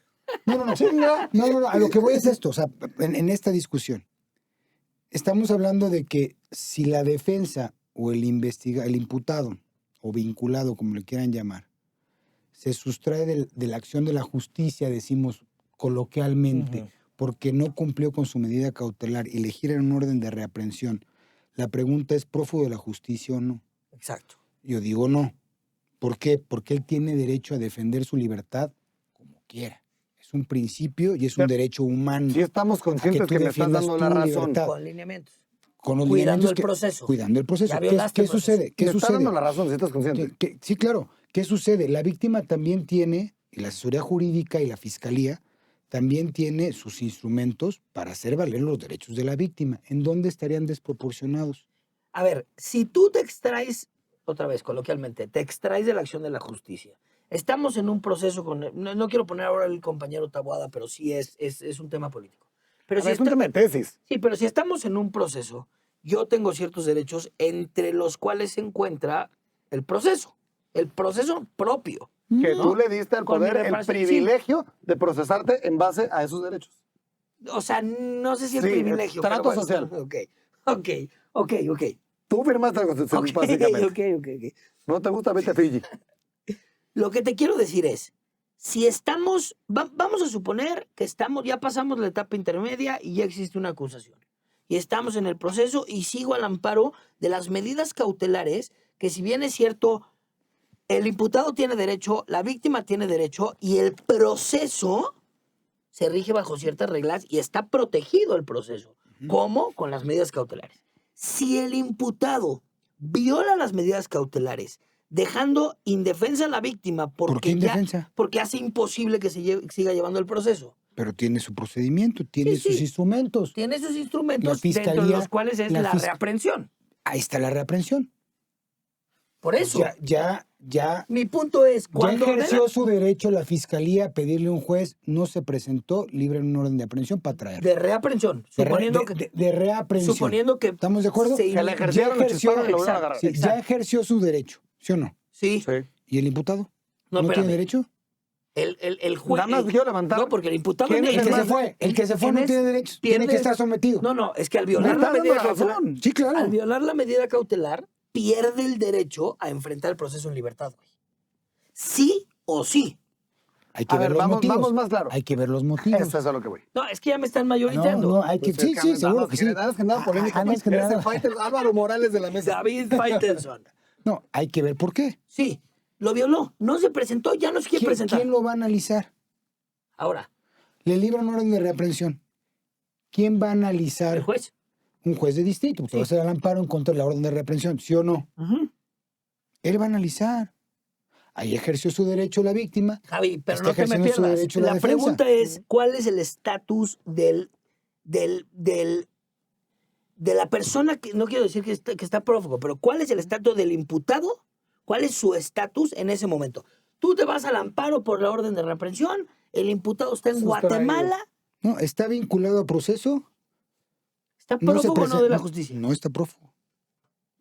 Speaker 3: No.
Speaker 2: Chinga.
Speaker 3: No, a lo que voy es esto, o sea, en esta discusión. Estamos hablando de que si la defensa o el imputado o vinculado, como le quieran llamar, se sustrae de la acción de la justicia, decimos coloquialmente, porque no cumplió con su medida cautelar y le giran un orden de reaprehensión, la pregunta es, ¿prófugo de la justicia o no?
Speaker 1: Exacto.
Speaker 3: Yo digo no. ¿Por qué? Porque él tiene derecho a defender su libertad como quiera. Es un principio y es un
Speaker 2: Pero-
Speaker 3: derecho humano.
Speaker 2: Sí estamos conscientes
Speaker 3: tú
Speaker 2: que me estás
Speaker 3: defiendas
Speaker 2: dando la
Speaker 3: tu
Speaker 2: razón.
Speaker 3: libertad.
Speaker 1: Con lineamientos.
Speaker 3: con los
Speaker 1: Cuidando
Speaker 3: lineamientos
Speaker 1: el proceso.
Speaker 3: Cuidando el proceso.
Speaker 1: Ya
Speaker 3: ¿Qué
Speaker 1: violaste el proceso.
Speaker 3: sucede? ¿Qué
Speaker 2: Me está
Speaker 3: sucede?
Speaker 2: dando la razón, si estás consciente.
Speaker 3: Sí, claro. ¿Qué sucede? La víctima también tiene, y la asesoría jurídica y la fiscalía también tiene sus instrumentos para hacer valer los derechos de la víctima. ¿En dónde estarían desproporcionados?
Speaker 1: A ver, si tú te extraes, otra vez, coloquialmente, te extraes de la acción de la justicia. Estamos en un proceso con... No quiero poner ahora el compañero Taboada, pero sí es un tema político. Pero
Speaker 2: A ver, es un tema de tesis.
Speaker 1: Sí, pero si estamos en un proceso, yo tengo ciertos derechos entre los cuales se encuentra el proceso propio.
Speaker 2: Que
Speaker 1: ¿no?
Speaker 2: tú le diste al
Speaker 1: Con mi
Speaker 2: poder el
Speaker 1: reparación, sí.
Speaker 2: privilegio de procesarte en base a esos derechos.
Speaker 1: O sea, no sé si es
Speaker 2: Sí,
Speaker 1: privilegio.
Speaker 2: trato
Speaker 1: pero bueno,
Speaker 2: social.
Speaker 1: Ok.
Speaker 2: Tú firmaste la Constitución,
Speaker 1: Ok.
Speaker 2: básicamente. ¿No te gusta? Vete a Fiji.
Speaker 1: Lo que te quiero decir es, si estamos, vamos a suponer que ya pasamos la etapa intermedia y ya existe una acusación. Y estamos en el proceso y sigo al amparo de las medidas cautelares que, si bien es cierto, el imputado tiene derecho, la víctima tiene derecho y el proceso se rige bajo ciertas reglas y está protegido el proceso. ¿Cómo? Con las medidas cautelares. Si el imputado viola las medidas cautelares, dejando indefensa a la víctima
Speaker 3: ¿Por qué indefensa?
Speaker 1: porque hace imposible que siga llevando el proceso.
Speaker 3: Pero tiene su procedimiento, tiene
Speaker 1: Sí.
Speaker 3: sus instrumentos.
Speaker 1: Tiene sus instrumentos,
Speaker 3: La fiscalía,
Speaker 1: dentro de los cuales es la reaprehensión.
Speaker 3: Ahí está la reaprehensión.
Speaker 1: Por eso,
Speaker 3: Ya
Speaker 1: mi punto es, cuando
Speaker 3: ejerció su derecho la fiscalía a pedirle a un juez, no se presentó libre en un orden de aprehensión para traerlo.
Speaker 1: de reaprehensión,
Speaker 3: De reaprehensión.
Speaker 1: suponiendo que
Speaker 3: ¿Estamos de acuerdo?
Speaker 1: se
Speaker 2: Que le ejercieron, lo chisparon y lo volvieron a
Speaker 1: exacto,
Speaker 2: agarrar.
Speaker 3: Sí, ya
Speaker 1: exacto.
Speaker 3: ejerció su derecho, ¿sí o no?
Speaker 1: Sí.
Speaker 3: ¿Y el imputado?
Speaker 1: No,
Speaker 3: ¿No
Speaker 1: espérame.
Speaker 3: tiene derecho?
Speaker 1: El juez.
Speaker 2: Nada más quiero levantar.
Speaker 1: No, porque el imputado.
Speaker 2: ¿Quién es
Speaker 3: El que
Speaker 2: más-
Speaker 3: se fue, el que se fue no
Speaker 1: tienes-
Speaker 3: tiene derechos, tiene que
Speaker 1: pierdes-
Speaker 3: estar sometido.
Speaker 1: No, es que al
Speaker 2: Me
Speaker 1: violar
Speaker 2: está
Speaker 1: la
Speaker 2: dando
Speaker 1: medida
Speaker 2: la
Speaker 1: cautelar.
Speaker 2: razón.
Speaker 3: Sí, claro.
Speaker 1: Al violar la medida cautelar, pierde el derecho a enfrentar el proceso en libertad, güey. Sí o sí.
Speaker 3: Hay que
Speaker 2: A
Speaker 3: ver
Speaker 2: ver,
Speaker 3: los motivos.
Speaker 2: vamos más claro.
Speaker 3: Hay que ver los motivos.
Speaker 2: Eso es a lo que voy.
Speaker 1: No, es que ya me están mayoritando.
Speaker 3: No, hay que...
Speaker 2: Pues
Speaker 3: Sí,
Speaker 2: es
Speaker 3: sí, seguro que sí.
Speaker 2: Nada que nada polémica.
Speaker 3: Antes que
Speaker 2: Eres
Speaker 3: nada.
Speaker 2: el fighter Álvaro Morales de la mesa.
Speaker 1: David Faitelson.
Speaker 3: No, hay que ver por qué.
Speaker 1: Sí, lo violó. No se presentó, ya no se quiere presentar.
Speaker 3: ¿Quién lo va a analizar?
Speaker 1: Ahora,
Speaker 3: Le libran orden de reaprehensión. ¿Quién va a analizar?
Speaker 1: el juez.
Speaker 3: Un juez de distrito. Porque
Speaker 1: Sí.
Speaker 3: va a hacer el amparo en contra de la orden de reaprehensión, ¿sí o no? Él va a analizar. Ahí ejerció su derecho la víctima.
Speaker 1: Javi, pero
Speaker 3: Está
Speaker 1: no te me
Speaker 3: ejerciendo su
Speaker 1: pierdas.
Speaker 3: derecho a la
Speaker 1: La
Speaker 3: defensa.
Speaker 1: pregunta es, ¿cuál es el estatus de la persona que, no quiero decir que está prófugo, pero cuál es el estatus del imputado? ¿Cuál es su estatus en ese momento? Tú te vas al amparo por la orden de reaprehensión, el imputado está en
Speaker 2: Sustraído.
Speaker 1: Guatemala,
Speaker 3: No, está vinculado a proceso.
Speaker 1: está
Speaker 3: No se
Speaker 1: prófugo o no de la
Speaker 3: presenta-
Speaker 1: justicia.
Speaker 3: No está prófugo.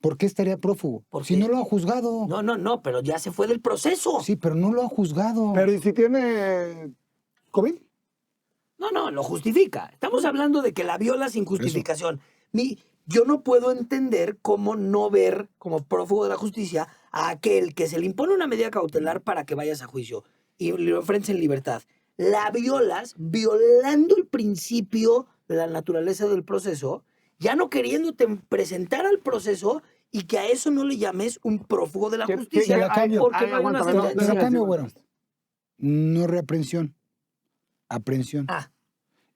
Speaker 3: ¿Por qué estaría prófugo?
Speaker 1: ¿Por
Speaker 3: Si
Speaker 1: qué?
Speaker 3: no lo han juzgado.
Speaker 1: No, pero ya se fue del proceso.
Speaker 3: Sí, pero no lo han juzgado.
Speaker 2: Pero ¿y si tiene COVID?
Speaker 1: No, lo justifica. Estamos hablando de que la viola sin justificación. Yo no puedo entender cómo no ver como prófugo de la justicia a aquel que se le impone una medida cautelar para que vayas a juicio y lo enfrentes en libertad. La violas violando el principio de la naturaleza del proceso, ya no queriéndote presentar al proceso y que a eso no le llames un prófugo de la
Speaker 2: ¿Quién-
Speaker 1: justicia.
Speaker 3: quién- ay,
Speaker 1: porque
Speaker 2: ay,
Speaker 1: no hay una
Speaker 2: aguántame, no,
Speaker 1: sentencia.
Speaker 3: Pero
Speaker 2: Déjame
Speaker 3: cambio,
Speaker 2: decir,
Speaker 3: güero. No reaprehensión. Aprehensión.
Speaker 1: Ah,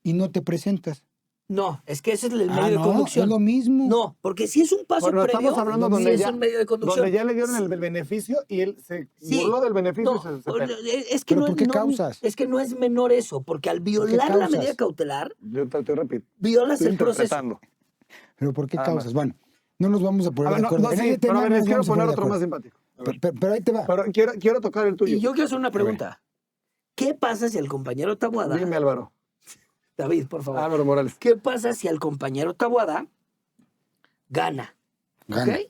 Speaker 3: Y no te presentas.
Speaker 1: no, es que ese es el medio de
Speaker 3: no,
Speaker 1: conducción.
Speaker 3: es lo mismo.
Speaker 1: No, porque si es un paso
Speaker 2: Bueno,
Speaker 1: previo,
Speaker 2: estamos hablando
Speaker 1: sí
Speaker 2: donde
Speaker 1: es
Speaker 2: ya,
Speaker 1: un medio de conducción.
Speaker 2: donde ya le dieron el beneficio y él se
Speaker 1: Sí.
Speaker 2: burló del beneficio
Speaker 1: No,
Speaker 2: y se pela.
Speaker 1: es que
Speaker 3: ¿Pero
Speaker 1: no,
Speaker 3: por qué
Speaker 1: no-
Speaker 3: causas?
Speaker 1: es que no es menor eso, porque al
Speaker 3: qué
Speaker 1: violar la
Speaker 3: causas?
Speaker 1: medida cautelar,
Speaker 2: Yo te repito.
Speaker 1: violas
Speaker 2: Estoy
Speaker 1: el proceso.
Speaker 2: interpretando.
Speaker 3: ¿Pero por qué
Speaker 2: Nada
Speaker 3: causas?
Speaker 2: más.
Speaker 3: Bueno, no nos vamos a poner
Speaker 2: A ver,
Speaker 3: de
Speaker 2: no,
Speaker 3: acuerdo.
Speaker 2: no,
Speaker 3: En
Speaker 2: sí,
Speaker 3: ese
Speaker 2: pero
Speaker 3: tema
Speaker 2: a ver,
Speaker 3: no
Speaker 2: les
Speaker 3: nos
Speaker 2: quiero
Speaker 3: vamos a
Speaker 2: poner
Speaker 3: de
Speaker 2: otro más
Speaker 3: acuerdo.
Speaker 2: simpático. A ver.
Speaker 3: Pero ahí te va.
Speaker 2: Pero quiero tocar el tuyo.
Speaker 1: Y yo quiero hacer una pregunta. ¿Qué pasa si al compañero Taboada,
Speaker 2: Dime, Álvaro.
Speaker 1: David, por favor,
Speaker 2: Álvaro Morales.
Speaker 1: qué pasa si al compañero Taboada gana?
Speaker 3: Gana.
Speaker 1: ¿Ok?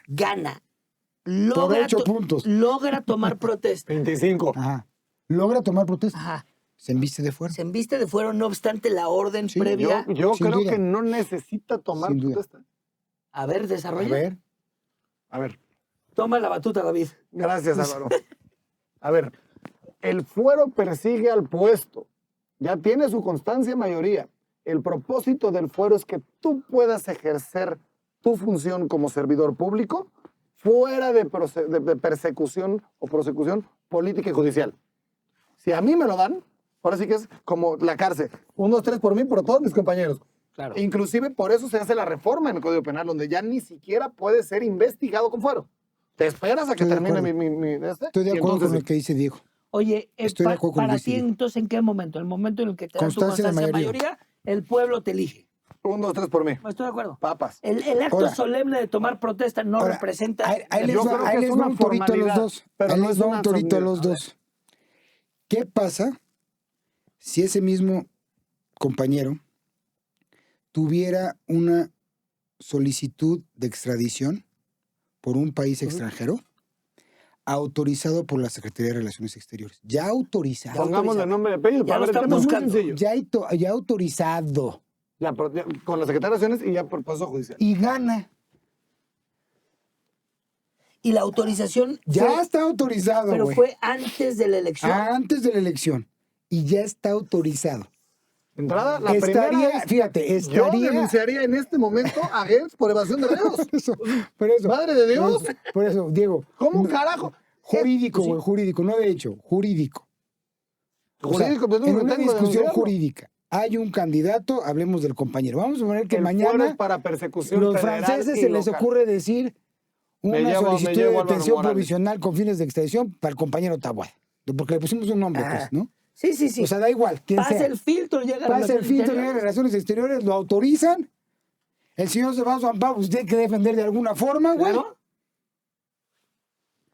Speaker 3: Gana.
Speaker 1: Logra,
Speaker 3: 8 puntos.
Speaker 1: logra tomar protesta.
Speaker 2: 25.
Speaker 3: Ajá. Logra tomar protesta.
Speaker 1: Ajá.
Speaker 3: Se embiste de fuerza.
Speaker 1: Se embiste de fuero, no obstante la orden
Speaker 3: Sí,
Speaker 1: previa.
Speaker 2: Yo
Speaker 3: Sin
Speaker 2: creo
Speaker 3: duda.
Speaker 2: que no necesita tomar
Speaker 3: Sin duda.
Speaker 2: protesta.
Speaker 1: A ver,
Speaker 3: A
Speaker 1: desarrolla.
Speaker 3: ver.
Speaker 2: A ver,
Speaker 1: Toma la batuta, David.
Speaker 2: gracias, Álvaro. A ver, el fuero persigue al puesto. Ya tiene su constancia mayoría. El propósito del fuero es que tú puedas ejercer tu función como servidor público fuera de persecución o prosecución política y judicial. Si a mí me lo dan, ahora sí que es como la cárcel. 1, 2, 3 por mí, por todos mis compañeros.
Speaker 1: Claro.
Speaker 2: Inclusive por eso se hace la reforma en el Código Penal, donde ya ni siquiera puede ser investigado con fuero. Te esperas a que
Speaker 3: Estoy de
Speaker 2: termine
Speaker 3: acuerdo.
Speaker 2: mi
Speaker 3: Estoy de
Speaker 2: y
Speaker 3: acuerdo
Speaker 2: entonces
Speaker 3: con lo
Speaker 2: sí.
Speaker 3: que dice Diego.
Speaker 1: Oye,
Speaker 3: Estoy de acuerdo con lo
Speaker 1: para
Speaker 3: que dice
Speaker 1: ti
Speaker 3: Diego.
Speaker 1: entonces, ¿en qué momento? ¿El momento en el que te dan tu
Speaker 3: Constancia de
Speaker 1: constancia de
Speaker 3: mayoría.
Speaker 1: mayoría? El pueblo te elige.
Speaker 2: 1, 2, 3 por mí.
Speaker 1: Estoy de acuerdo.
Speaker 2: Papas.
Speaker 1: El acto
Speaker 3: Ahora-
Speaker 1: solemne de tomar protesta no
Speaker 3: Ahora,
Speaker 1: representa...
Speaker 3: ahí les
Speaker 2: Yo
Speaker 3: va,
Speaker 2: creo
Speaker 3: ahí
Speaker 2: que es
Speaker 3: les va
Speaker 2: una
Speaker 3: un torito a los
Speaker 2: formalidad,
Speaker 3: dos.
Speaker 2: pero
Speaker 3: Ahí
Speaker 2: no
Speaker 3: les
Speaker 2: es
Speaker 3: va
Speaker 2: una
Speaker 3: un torito a los
Speaker 2: solemnidad.
Speaker 3: dos. ¿Qué pasa si ese mismo compañero tuviera una solicitud de extradición por un país extranjero autorizado por la Secretaría de Relaciones Exteriores? Ya autorizado.
Speaker 2: Pongámosle nombre de apellido.
Speaker 1: Ya
Speaker 2: A
Speaker 1: lo
Speaker 2: ver, el
Speaker 1: están
Speaker 2: tema es muy
Speaker 1: buscando.
Speaker 2: sencillo.
Speaker 3: Ya autorizado.
Speaker 2: Ya, con la Secretaría de Relaciones y ya por proceso judicial.
Speaker 3: Y gana.
Speaker 1: Y la autorización
Speaker 3: Ya
Speaker 1: fue,
Speaker 3: está autorizado,
Speaker 1: pero
Speaker 3: güey.
Speaker 1: fue antes de la elección.
Speaker 3: Antes de la elección. Y ya está autorizado.
Speaker 2: De entrada, la
Speaker 3: Estaría,
Speaker 2: primera es,
Speaker 3: fíjate,
Speaker 2: yo
Speaker 3: estaría...
Speaker 2: denunciaría en este momento a Gertz por evasión de reos.
Speaker 3: Por eso,
Speaker 2: Madre de Dios.
Speaker 3: Por eso, Diego.
Speaker 2: ¿Cómo
Speaker 3: no-
Speaker 2: carajo?
Speaker 3: Jurídico,
Speaker 2: Pues sí.
Speaker 3: güey, jurídico, no de hecho, jurídico. O sea,
Speaker 2: Jurídico, pues no
Speaker 3: en
Speaker 2: me
Speaker 3: una
Speaker 2: tengo de
Speaker 3: discusión
Speaker 2: denunciarlo.
Speaker 3: jurídica, hay un candidato, hablemos del compañero. Vamos a poner que
Speaker 2: El fuero
Speaker 3: mañana
Speaker 2: es para persecución
Speaker 3: los
Speaker 2: federal
Speaker 3: franceses
Speaker 2: y
Speaker 3: se les
Speaker 2: local.
Speaker 3: ocurre decir
Speaker 2: Me
Speaker 3: una
Speaker 2: llevo
Speaker 3: solicitud de
Speaker 2: a Álvaro
Speaker 3: detención
Speaker 2: Morales.
Speaker 3: provisional con fines de extradición para el compañero Taboada. Porque le pusimos un nombre,
Speaker 1: Ajá.
Speaker 3: pues, ¿no?
Speaker 1: Sí, sí, sí.
Speaker 3: O sea, da igual, quién
Speaker 1: Pasa
Speaker 3: sea.
Speaker 1: el filtro, llega a
Speaker 3: Pasa el
Speaker 1: Relaciones
Speaker 3: filtro, llega a
Speaker 1: Exteriores.
Speaker 3: Relaciones Exteriores, lo autorizan. El señor se va a su amparo, pues tiene que defender de alguna forma, güey.
Speaker 1: Claro.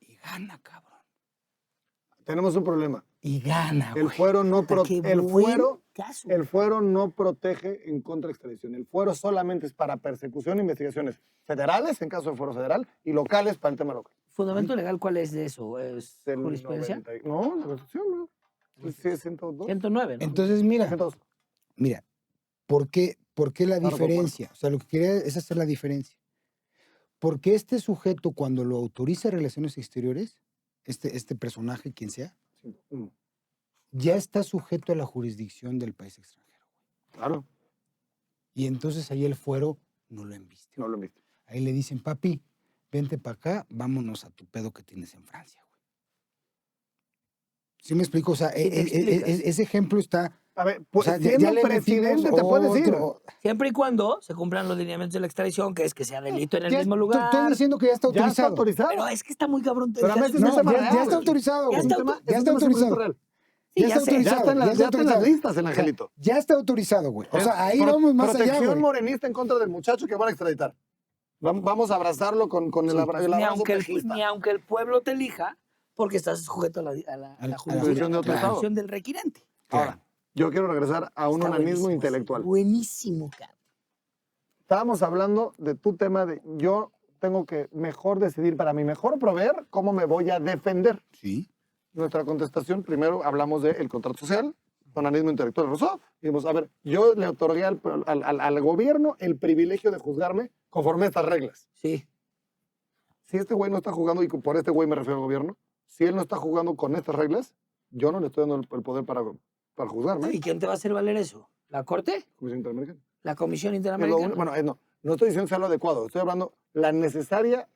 Speaker 3: Y gana, cabrón.
Speaker 2: Tenemos un problema.
Speaker 3: Y gana, güey.
Speaker 2: El fuero no
Speaker 1: Puta, qué
Speaker 2: el
Speaker 1: buen
Speaker 2: fuero,
Speaker 1: caso.
Speaker 2: el fuero no protege en contra de extradición. El fuero solamente es para persecución e investigaciones federales, en caso de fuero federal, y locales para el tema local.
Speaker 1: ¿Fundamento legal cuál es de eso? ¿Es
Speaker 2: Del
Speaker 1: jurisprudencia?
Speaker 2: 90 no, la Constitución, ¿no? Sí, es 102.
Speaker 1: 109, ¿no?
Speaker 3: Entonces, mira,
Speaker 2: 102.
Speaker 3: ¿por qué la
Speaker 2: Claro,
Speaker 3: diferencia? O sea, lo que quería es hacer la diferencia. Porque este sujeto, cuando lo autoriza Relaciones Exteriores, este personaje, quien sea, ya está sujeto a la jurisdicción del país extranjero.
Speaker 2: Claro,
Speaker 3: Y entonces ahí el fuero no lo embiste.
Speaker 2: no lo he visto.
Speaker 3: Ahí le dicen, papi, vente para acá, vámonos a tu pedo que tienes en Francia, güey. ¿Sí me explico? O sea,
Speaker 1: Sí, te explicas.
Speaker 3: ese ejemplo está...
Speaker 2: A ver,
Speaker 3: O
Speaker 2: pues,
Speaker 3: sea,
Speaker 2: siendo
Speaker 3: le
Speaker 2: presidente
Speaker 3: metimos
Speaker 2: te puedes ir.
Speaker 1: Siempre y cuando se cumplan los lineamientos de la extradición, que es que sea delito en el
Speaker 3: Ya
Speaker 1: mismo
Speaker 3: estoy-
Speaker 1: lugar.
Speaker 3: Estoy diciendo que ya está
Speaker 2: Ya está
Speaker 3: autorizado.
Speaker 2: autorizado.
Speaker 1: Pero es que está muy cabrón.
Speaker 2: Pero a
Speaker 1: ya-
Speaker 2: veces
Speaker 3: No,
Speaker 2: es un tema
Speaker 3: ya
Speaker 2: real.
Speaker 3: está autorizado,
Speaker 1: Ya
Speaker 3: güey.
Speaker 1: está
Speaker 2: Es un tema-
Speaker 3: Ya
Speaker 2: es
Speaker 3: está
Speaker 2: un tema
Speaker 3: autorizado.
Speaker 2: real.
Speaker 1: Sí,
Speaker 3: Ya está
Speaker 1: ya sé.
Speaker 3: autorizado.
Speaker 2: Ya está en las
Speaker 3: autorizado.
Speaker 2: listas, el
Speaker 3: O sea,
Speaker 2: angelito.
Speaker 3: ya está autorizado, güey. O sea, ahí
Speaker 2: Pro-
Speaker 3: vamos más allá,
Speaker 2: Protección
Speaker 3: güey.
Speaker 2: morenista en contra del muchacho que van a extraditar. Vamos a abrazarlo con el, el
Speaker 1: Ni
Speaker 2: abrazo
Speaker 1: aunque,
Speaker 2: pejista.
Speaker 1: ni aunque el pueblo te elija, porque estás sujeto a la
Speaker 2: jurisdicción de otro estado.
Speaker 1: jurisdicción del requirente.
Speaker 2: Ahora, yo quiero regresar a un
Speaker 1: Está
Speaker 2: onanismo
Speaker 1: buenísimo,
Speaker 2: intelectual.
Speaker 1: Buenísimo, cabrón.
Speaker 2: Estábamos hablando de tu tema de yo tengo que mejor decidir para mi mejor proveer cómo me voy a defender.
Speaker 3: Sí.
Speaker 2: Nuestra contestación, primero hablamos del contrato social, onanismo intelectual Rousseau, y dijimos, a ver, yo le otorgué al gobierno el privilegio de juzgarme conforme a estas reglas.
Speaker 1: Sí.
Speaker 2: Si este güey no está jugando, y por este güey me refiero al gobierno, si él no está jugando con estas reglas, yo no le estoy dando el poder para juzgarme.
Speaker 1: ¿Y quién te va a hacer valer eso? ¿La Corte?
Speaker 2: Comisión Interamericana.
Speaker 1: ¿La Comisión
Speaker 2: Es lo
Speaker 1: Interamericana?
Speaker 2: bueno, no estoy diciendo que sea lo adecuado, estoy hablando la necesaria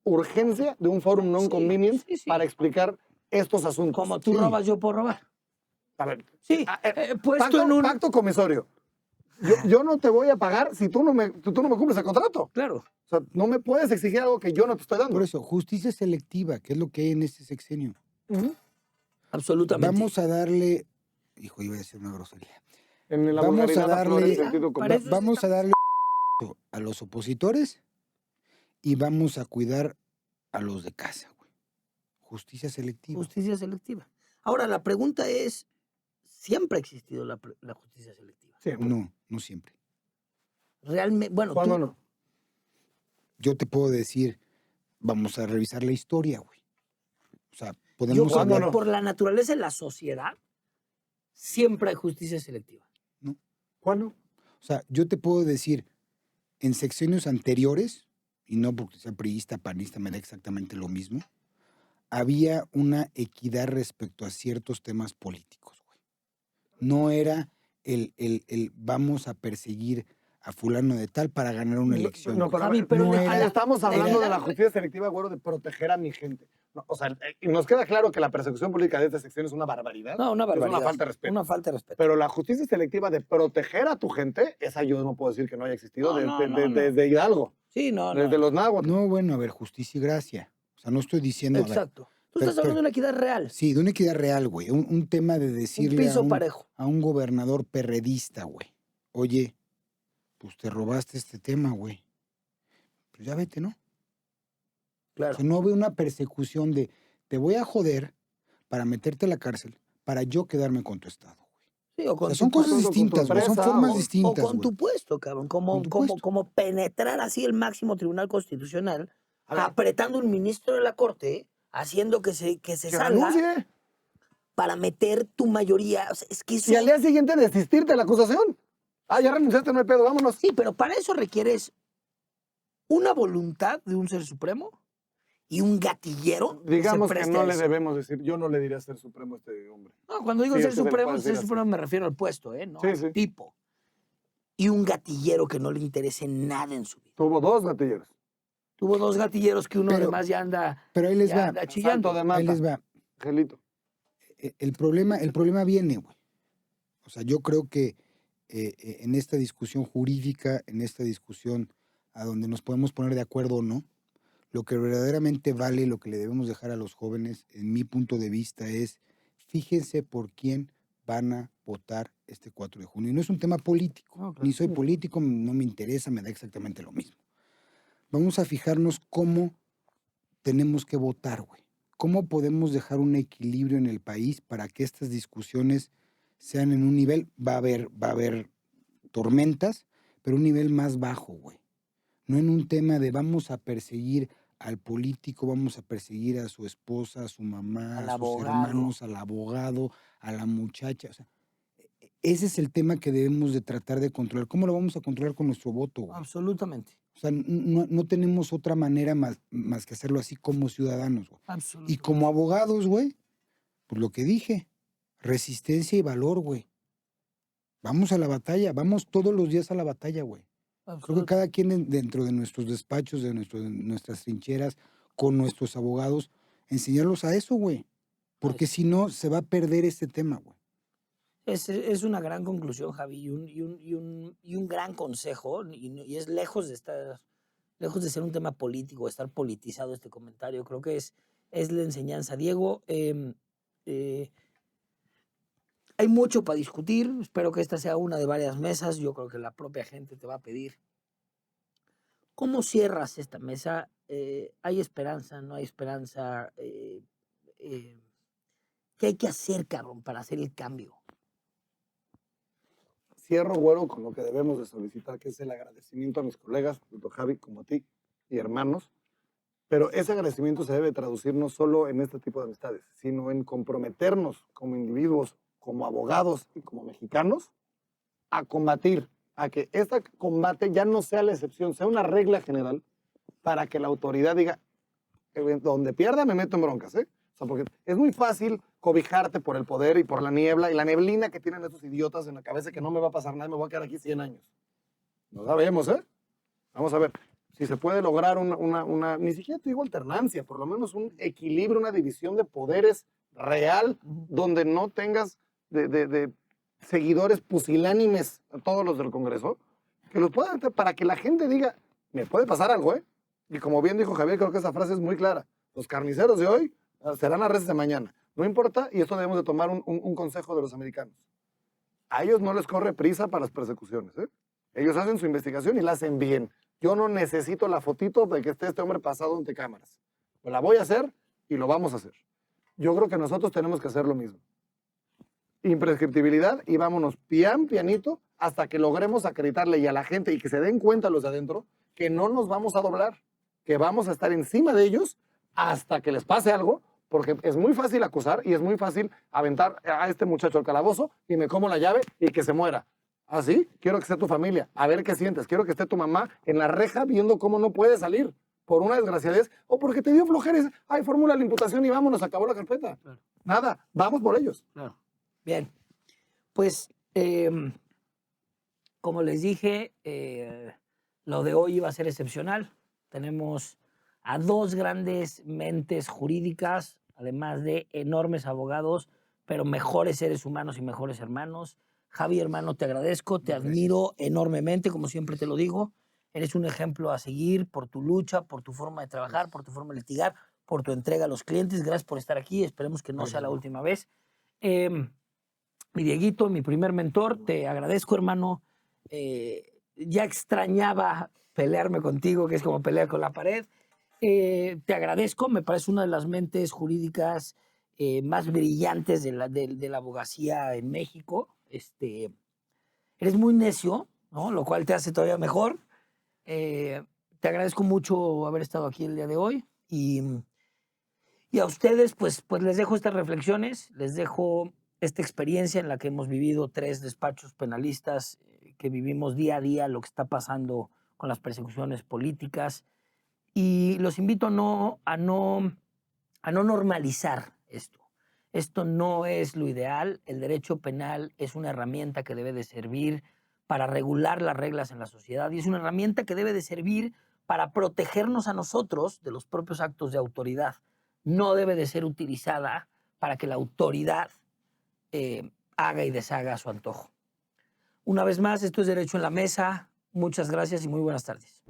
Speaker 2: urgencia de un forum non
Speaker 1: Sí,
Speaker 2: convenience
Speaker 1: sí, sí.
Speaker 2: para explicar estos asuntos.
Speaker 1: Como tú
Speaker 3: Sí.
Speaker 1: robas, yo puedo robar.
Speaker 2: A ver,
Speaker 1: Sí, puesto
Speaker 2: pacto,
Speaker 1: en un...
Speaker 2: pacto comisorio. Yo no te voy a pagar si tú no me cumples el contrato.
Speaker 1: Claro.
Speaker 2: O sea, no me puedes exigir algo que yo no te estoy dando.
Speaker 3: Por eso, justicia selectiva, que es lo que hay en este sexenio.
Speaker 1: Absolutamente.
Speaker 3: Vamos a darle... Hijo, iba a decir una grosería.
Speaker 2: En la
Speaker 3: Vamos a
Speaker 2: vulgaridad aflora
Speaker 3: darle-
Speaker 2: el sentido común.
Speaker 1: Para eso
Speaker 3: Vamos a darle a los opositores y vamos a cuidar a los de casa, güey. Justicia selectiva.
Speaker 1: Justicia selectiva. Ahora, la pregunta es, ¿siempre ha existido la justicia selectiva?
Speaker 2: Sí,
Speaker 3: No siempre.
Speaker 1: Realmente, bueno,
Speaker 2: ¿cuándo
Speaker 1: tú,
Speaker 2: no?
Speaker 3: Yo te puedo decir, vamos a revisar la historia, güey. O sea,
Speaker 1: yo
Speaker 3: podemos
Speaker 1: creo
Speaker 2: ¿cuándo
Speaker 1: que
Speaker 3: hablar...
Speaker 2: no?
Speaker 1: por la naturaleza de la sociedad, siempre hay justicia selectiva.
Speaker 2: ¿Cuándo?
Speaker 3: O sea, yo te puedo decir, en sexenios anteriores, y no porque sea priista, panista, me da exactamente lo mismo, había una equidad respecto a ciertos temas políticos, güey. No era el vamos a perseguir a fulano de tal para ganar una elección.
Speaker 2: No,
Speaker 3: güey.
Speaker 2: pero, a
Speaker 1: Javi,
Speaker 2: ver,
Speaker 1: pero
Speaker 3: no
Speaker 1: le-
Speaker 3: era-
Speaker 2: estamos hablando de la
Speaker 1: era-
Speaker 2: justicia selectiva, güero, de proteger a mi gente. No, o sea, y nos queda claro que la persecución política de esta sección es una barbaridad.
Speaker 1: No, una barbaridad.
Speaker 2: Es una falta de respeto.
Speaker 1: Una falta de respeto.
Speaker 2: Pero la justicia selectiva de proteger a tu gente, esa yo no puedo decir que no haya existido
Speaker 1: No, no.
Speaker 2: desde Hidalgo,
Speaker 1: Sí, no.
Speaker 2: desde los náhuatl.
Speaker 3: No, bueno, a ver, justicia y gracia. O sea, no estoy diciendo... a ver,
Speaker 1: Exacto. Tú
Speaker 3: pero-
Speaker 1: estás hablando de una equidad real.
Speaker 3: sí, de una equidad real, güey. Un tema de
Speaker 1: Un
Speaker 3: decirle
Speaker 1: piso parejo.
Speaker 3: a un gobernador perredista, güey. Oye, pues te robaste este tema, güey. Pues ya vete, ¿no? O
Speaker 1: Claro.
Speaker 3: sea, no veo una persecución de te voy a joder para meterte a la cárcel, para yo quedarme con tu estado, güey.
Speaker 1: Sí, o
Speaker 3: O
Speaker 1: con
Speaker 3: sea,
Speaker 1: tu
Speaker 3: son cosas
Speaker 2: con tu
Speaker 3: distintas, güey. Son
Speaker 2: empresa,
Speaker 3: formas
Speaker 2: o
Speaker 3: distintas,
Speaker 1: O con
Speaker 3: güey.
Speaker 1: tu puesto, cabrón.
Speaker 3: Con tu
Speaker 1: Como
Speaker 3: puesto.
Speaker 1: penetrar así el máximo tribunal constitucional,
Speaker 2: A ver.
Speaker 1: apretando un ministro de la corte, haciendo que se
Speaker 2: Que
Speaker 1: salga
Speaker 2: renuncie.
Speaker 1: para meter tu mayoría. O sea, es que eso...
Speaker 2: Y al día siguiente desistirte de la acusación. Ah, ya renunciaste, no hay pedo, vámonos.
Speaker 1: Sí, pero para eso requieres una voluntad de un ser supremo y un gatillero
Speaker 2: Digamos
Speaker 1: se
Speaker 2: que
Speaker 1: preste
Speaker 2: no
Speaker 1: a
Speaker 2: le
Speaker 1: eso.
Speaker 2: debemos decir, yo no le diría ser supremo a este hombre.
Speaker 1: No, cuando digo
Speaker 2: Sí,
Speaker 1: ser
Speaker 2: es que se le
Speaker 1: supremo,
Speaker 2: puede decir así.
Speaker 1: me refiero al puesto, ¿eh? No
Speaker 2: Sí,
Speaker 1: al
Speaker 2: sí.
Speaker 1: tipo. Y un gatillero que no le interese nada en su vida.
Speaker 2: Tuvo 2 gatilleros.
Speaker 1: Tuvo 2 gatilleros que uno
Speaker 3: Pero-
Speaker 1: además ya anda,
Speaker 3: Pero ahí les
Speaker 1: ya
Speaker 3: va,
Speaker 1: anda chillando.
Speaker 2: Salto de
Speaker 3: ahí
Speaker 2: mata.
Speaker 3: les va.
Speaker 2: Angelito.
Speaker 3: El problema viene, güey. O sea, yo creo que en esta discusión jurídica, en esta discusión a donde nos podemos poner de acuerdo o no, lo que verdaderamente vale, lo que le debemos dejar a los jóvenes, en mi punto de vista, es fíjense por quién van a votar este 4 de junio. Y no es un tema político,
Speaker 1: No, claro.
Speaker 3: ni soy político, no me interesa, me da exactamente lo mismo. Vamos a fijarnos cómo tenemos que votar, güey. ¿Cómo podemos dejar un equilibrio en el país para que estas discusiones sean en un nivel, va a haber tormentas, pero un nivel más bajo, güey? No en un tema de vamos a perseguir al político, vamos a perseguir a su esposa, a su mamá,
Speaker 1: Al
Speaker 3: a sus
Speaker 1: abogado.
Speaker 3: hermanos, al abogado, a la muchacha. O sea, ese es el tema que debemos de tratar de controlar. ¿Cómo lo vamos a controlar con nuestro voto, güey?
Speaker 1: Absolutamente.
Speaker 3: O sea, no tenemos otra manera más que hacerlo así como ciudadanos, güey. Y
Speaker 1: Absolutamente.
Speaker 3: como abogados, güey, pues lo que dije, resistencia y valor, güey. Vamos a la batalla, vamos todos los días a la batalla, güey. Creo que cada quien dentro de nuestros despachos, de nuestras trincheras, con nuestros abogados, enseñarlos a eso, güey. Porque si no, se va a perder este tema, güey.
Speaker 1: Es una gran conclusión, Javi, y un gran consejo, y es lejos de ser un tema político, estar politizado este comentario. Creo que es la enseñanza. Diego, hay mucho para discutir. Espero que esta sea una de varias mesas. Yo creo que la propia gente te va a pedir. ¿Cómo cierras esta mesa? ¿Hay esperanza? ¿No hay esperanza? ¿Qué hay que hacer, cabrón, para hacer el cambio?
Speaker 2: Cierro, güero, con lo que debemos de solicitar, que es el agradecimiento a mis colegas, tanto Javi como a ti, y hermanos. Pero ese agradecimiento se debe traducir no solo en este tipo de amistades, sino en comprometernos como individuos, como abogados y como mexicanos a combatir, a que este combate ya no sea la excepción, sea una regla general para que la autoridad diga, donde pierda me meto en broncas, ¿eh? O sea, porque es muy fácil cobijarte por el poder y por la niebla y la neblina que tienen esos idiotas en la cabeza que no me va a pasar nada, me voy a quedar aquí 100 años. No sabemos, ¿eh? Vamos a ver si se puede lograr ni siquiera te digo alternancia, por lo menos un equilibrio, una división de poderes real, donde no tengas de seguidores pusilánimes a todos los del Congreso, que los puedan para que la gente diga, me puede pasar algo, ¿eh? Y como bien dijo Javier, creo que esa frase es muy clara. Los carniceros de hoy serán las reses de mañana. No importa, y esto debemos de tomar un consejo de los americanos. A ellos no les corre prisa para las persecuciones, ¿eh? Ellos hacen su investigación y la hacen bien. Yo no necesito la fotito de que esté este hombre pasado ante cámaras. Pues la voy a hacer y lo vamos a hacer. Yo creo que nosotros tenemos que hacer lo mismo. Imprescriptibilidad y vámonos pianito hasta que logremos acreditarle y a la gente y que se den cuenta los de adentro que no nos vamos a doblar, que vamos a estar encima de ellos hasta que les pase algo, porque es muy fácil acusar y es muy fácil aventar a este muchacho al calabozo y me como la llave y que se muera. ¿Así? Quiero que esté tu familia, a ver qué sientes. Quiero que esté tu mamá en la reja viendo cómo no puede salir por una desgraciadez o porque te dio flojeres. Ay, fórmula la imputación y vámonos, acabó la carpeta.
Speaker 1: Claro.
Speaker 2: Nada, vamos por ellos.
Speaker 1: Claro. Bien. Pues como les dije, lo de hoy iba a ser excepcional. Tenemos a dos grandes mentes jurídicas, además de enormes abogados, pero mejores seres humanos y mejores hermanos. Javi, hermano, te agradezco, te admiro enormemente, como siempre te lo digo. Eres un ejemplo a seguir por tu lucha, por tu forma de trabajar, por tu forma de litigar, por tu entrega a los clientes. Gracias por estar aquí. Esperemos que no sea la última vez. Mi Dieguito, mi primer mentor, te agradezco, hermano. Ya extrañaba pelearme contigo, que es como pelear con la pared. Te agradezco, me parece una de las mentes jurídicas más brillantes de la abogacía en México. Eres muy necio, ¿no? Lo cual te hace todavía mejor. Te agradezco mucho haber estado aquí el día de hoy y a ustedes pues les dejo estas reflexiones, les dejo esta experiencia en la que hemos vivido 3 despachos penalistas, que vivimos día a día lo que está pasando con las persecuciones políticas y los invito a no normalizar esto. Esto no es lo ideal. El derecho penal es una herramienta que debe de servir para regular las reglas en la sociedad y es una herramienta que debe de servir para protegernos a nosotros de los propios actos de autoridad. No debe de ser utilizada para que la autoridad haga y deshaga a su antojo. Una vez más, esto es Derecho en la Mesa. Muchas gracias y muy buenas tardes.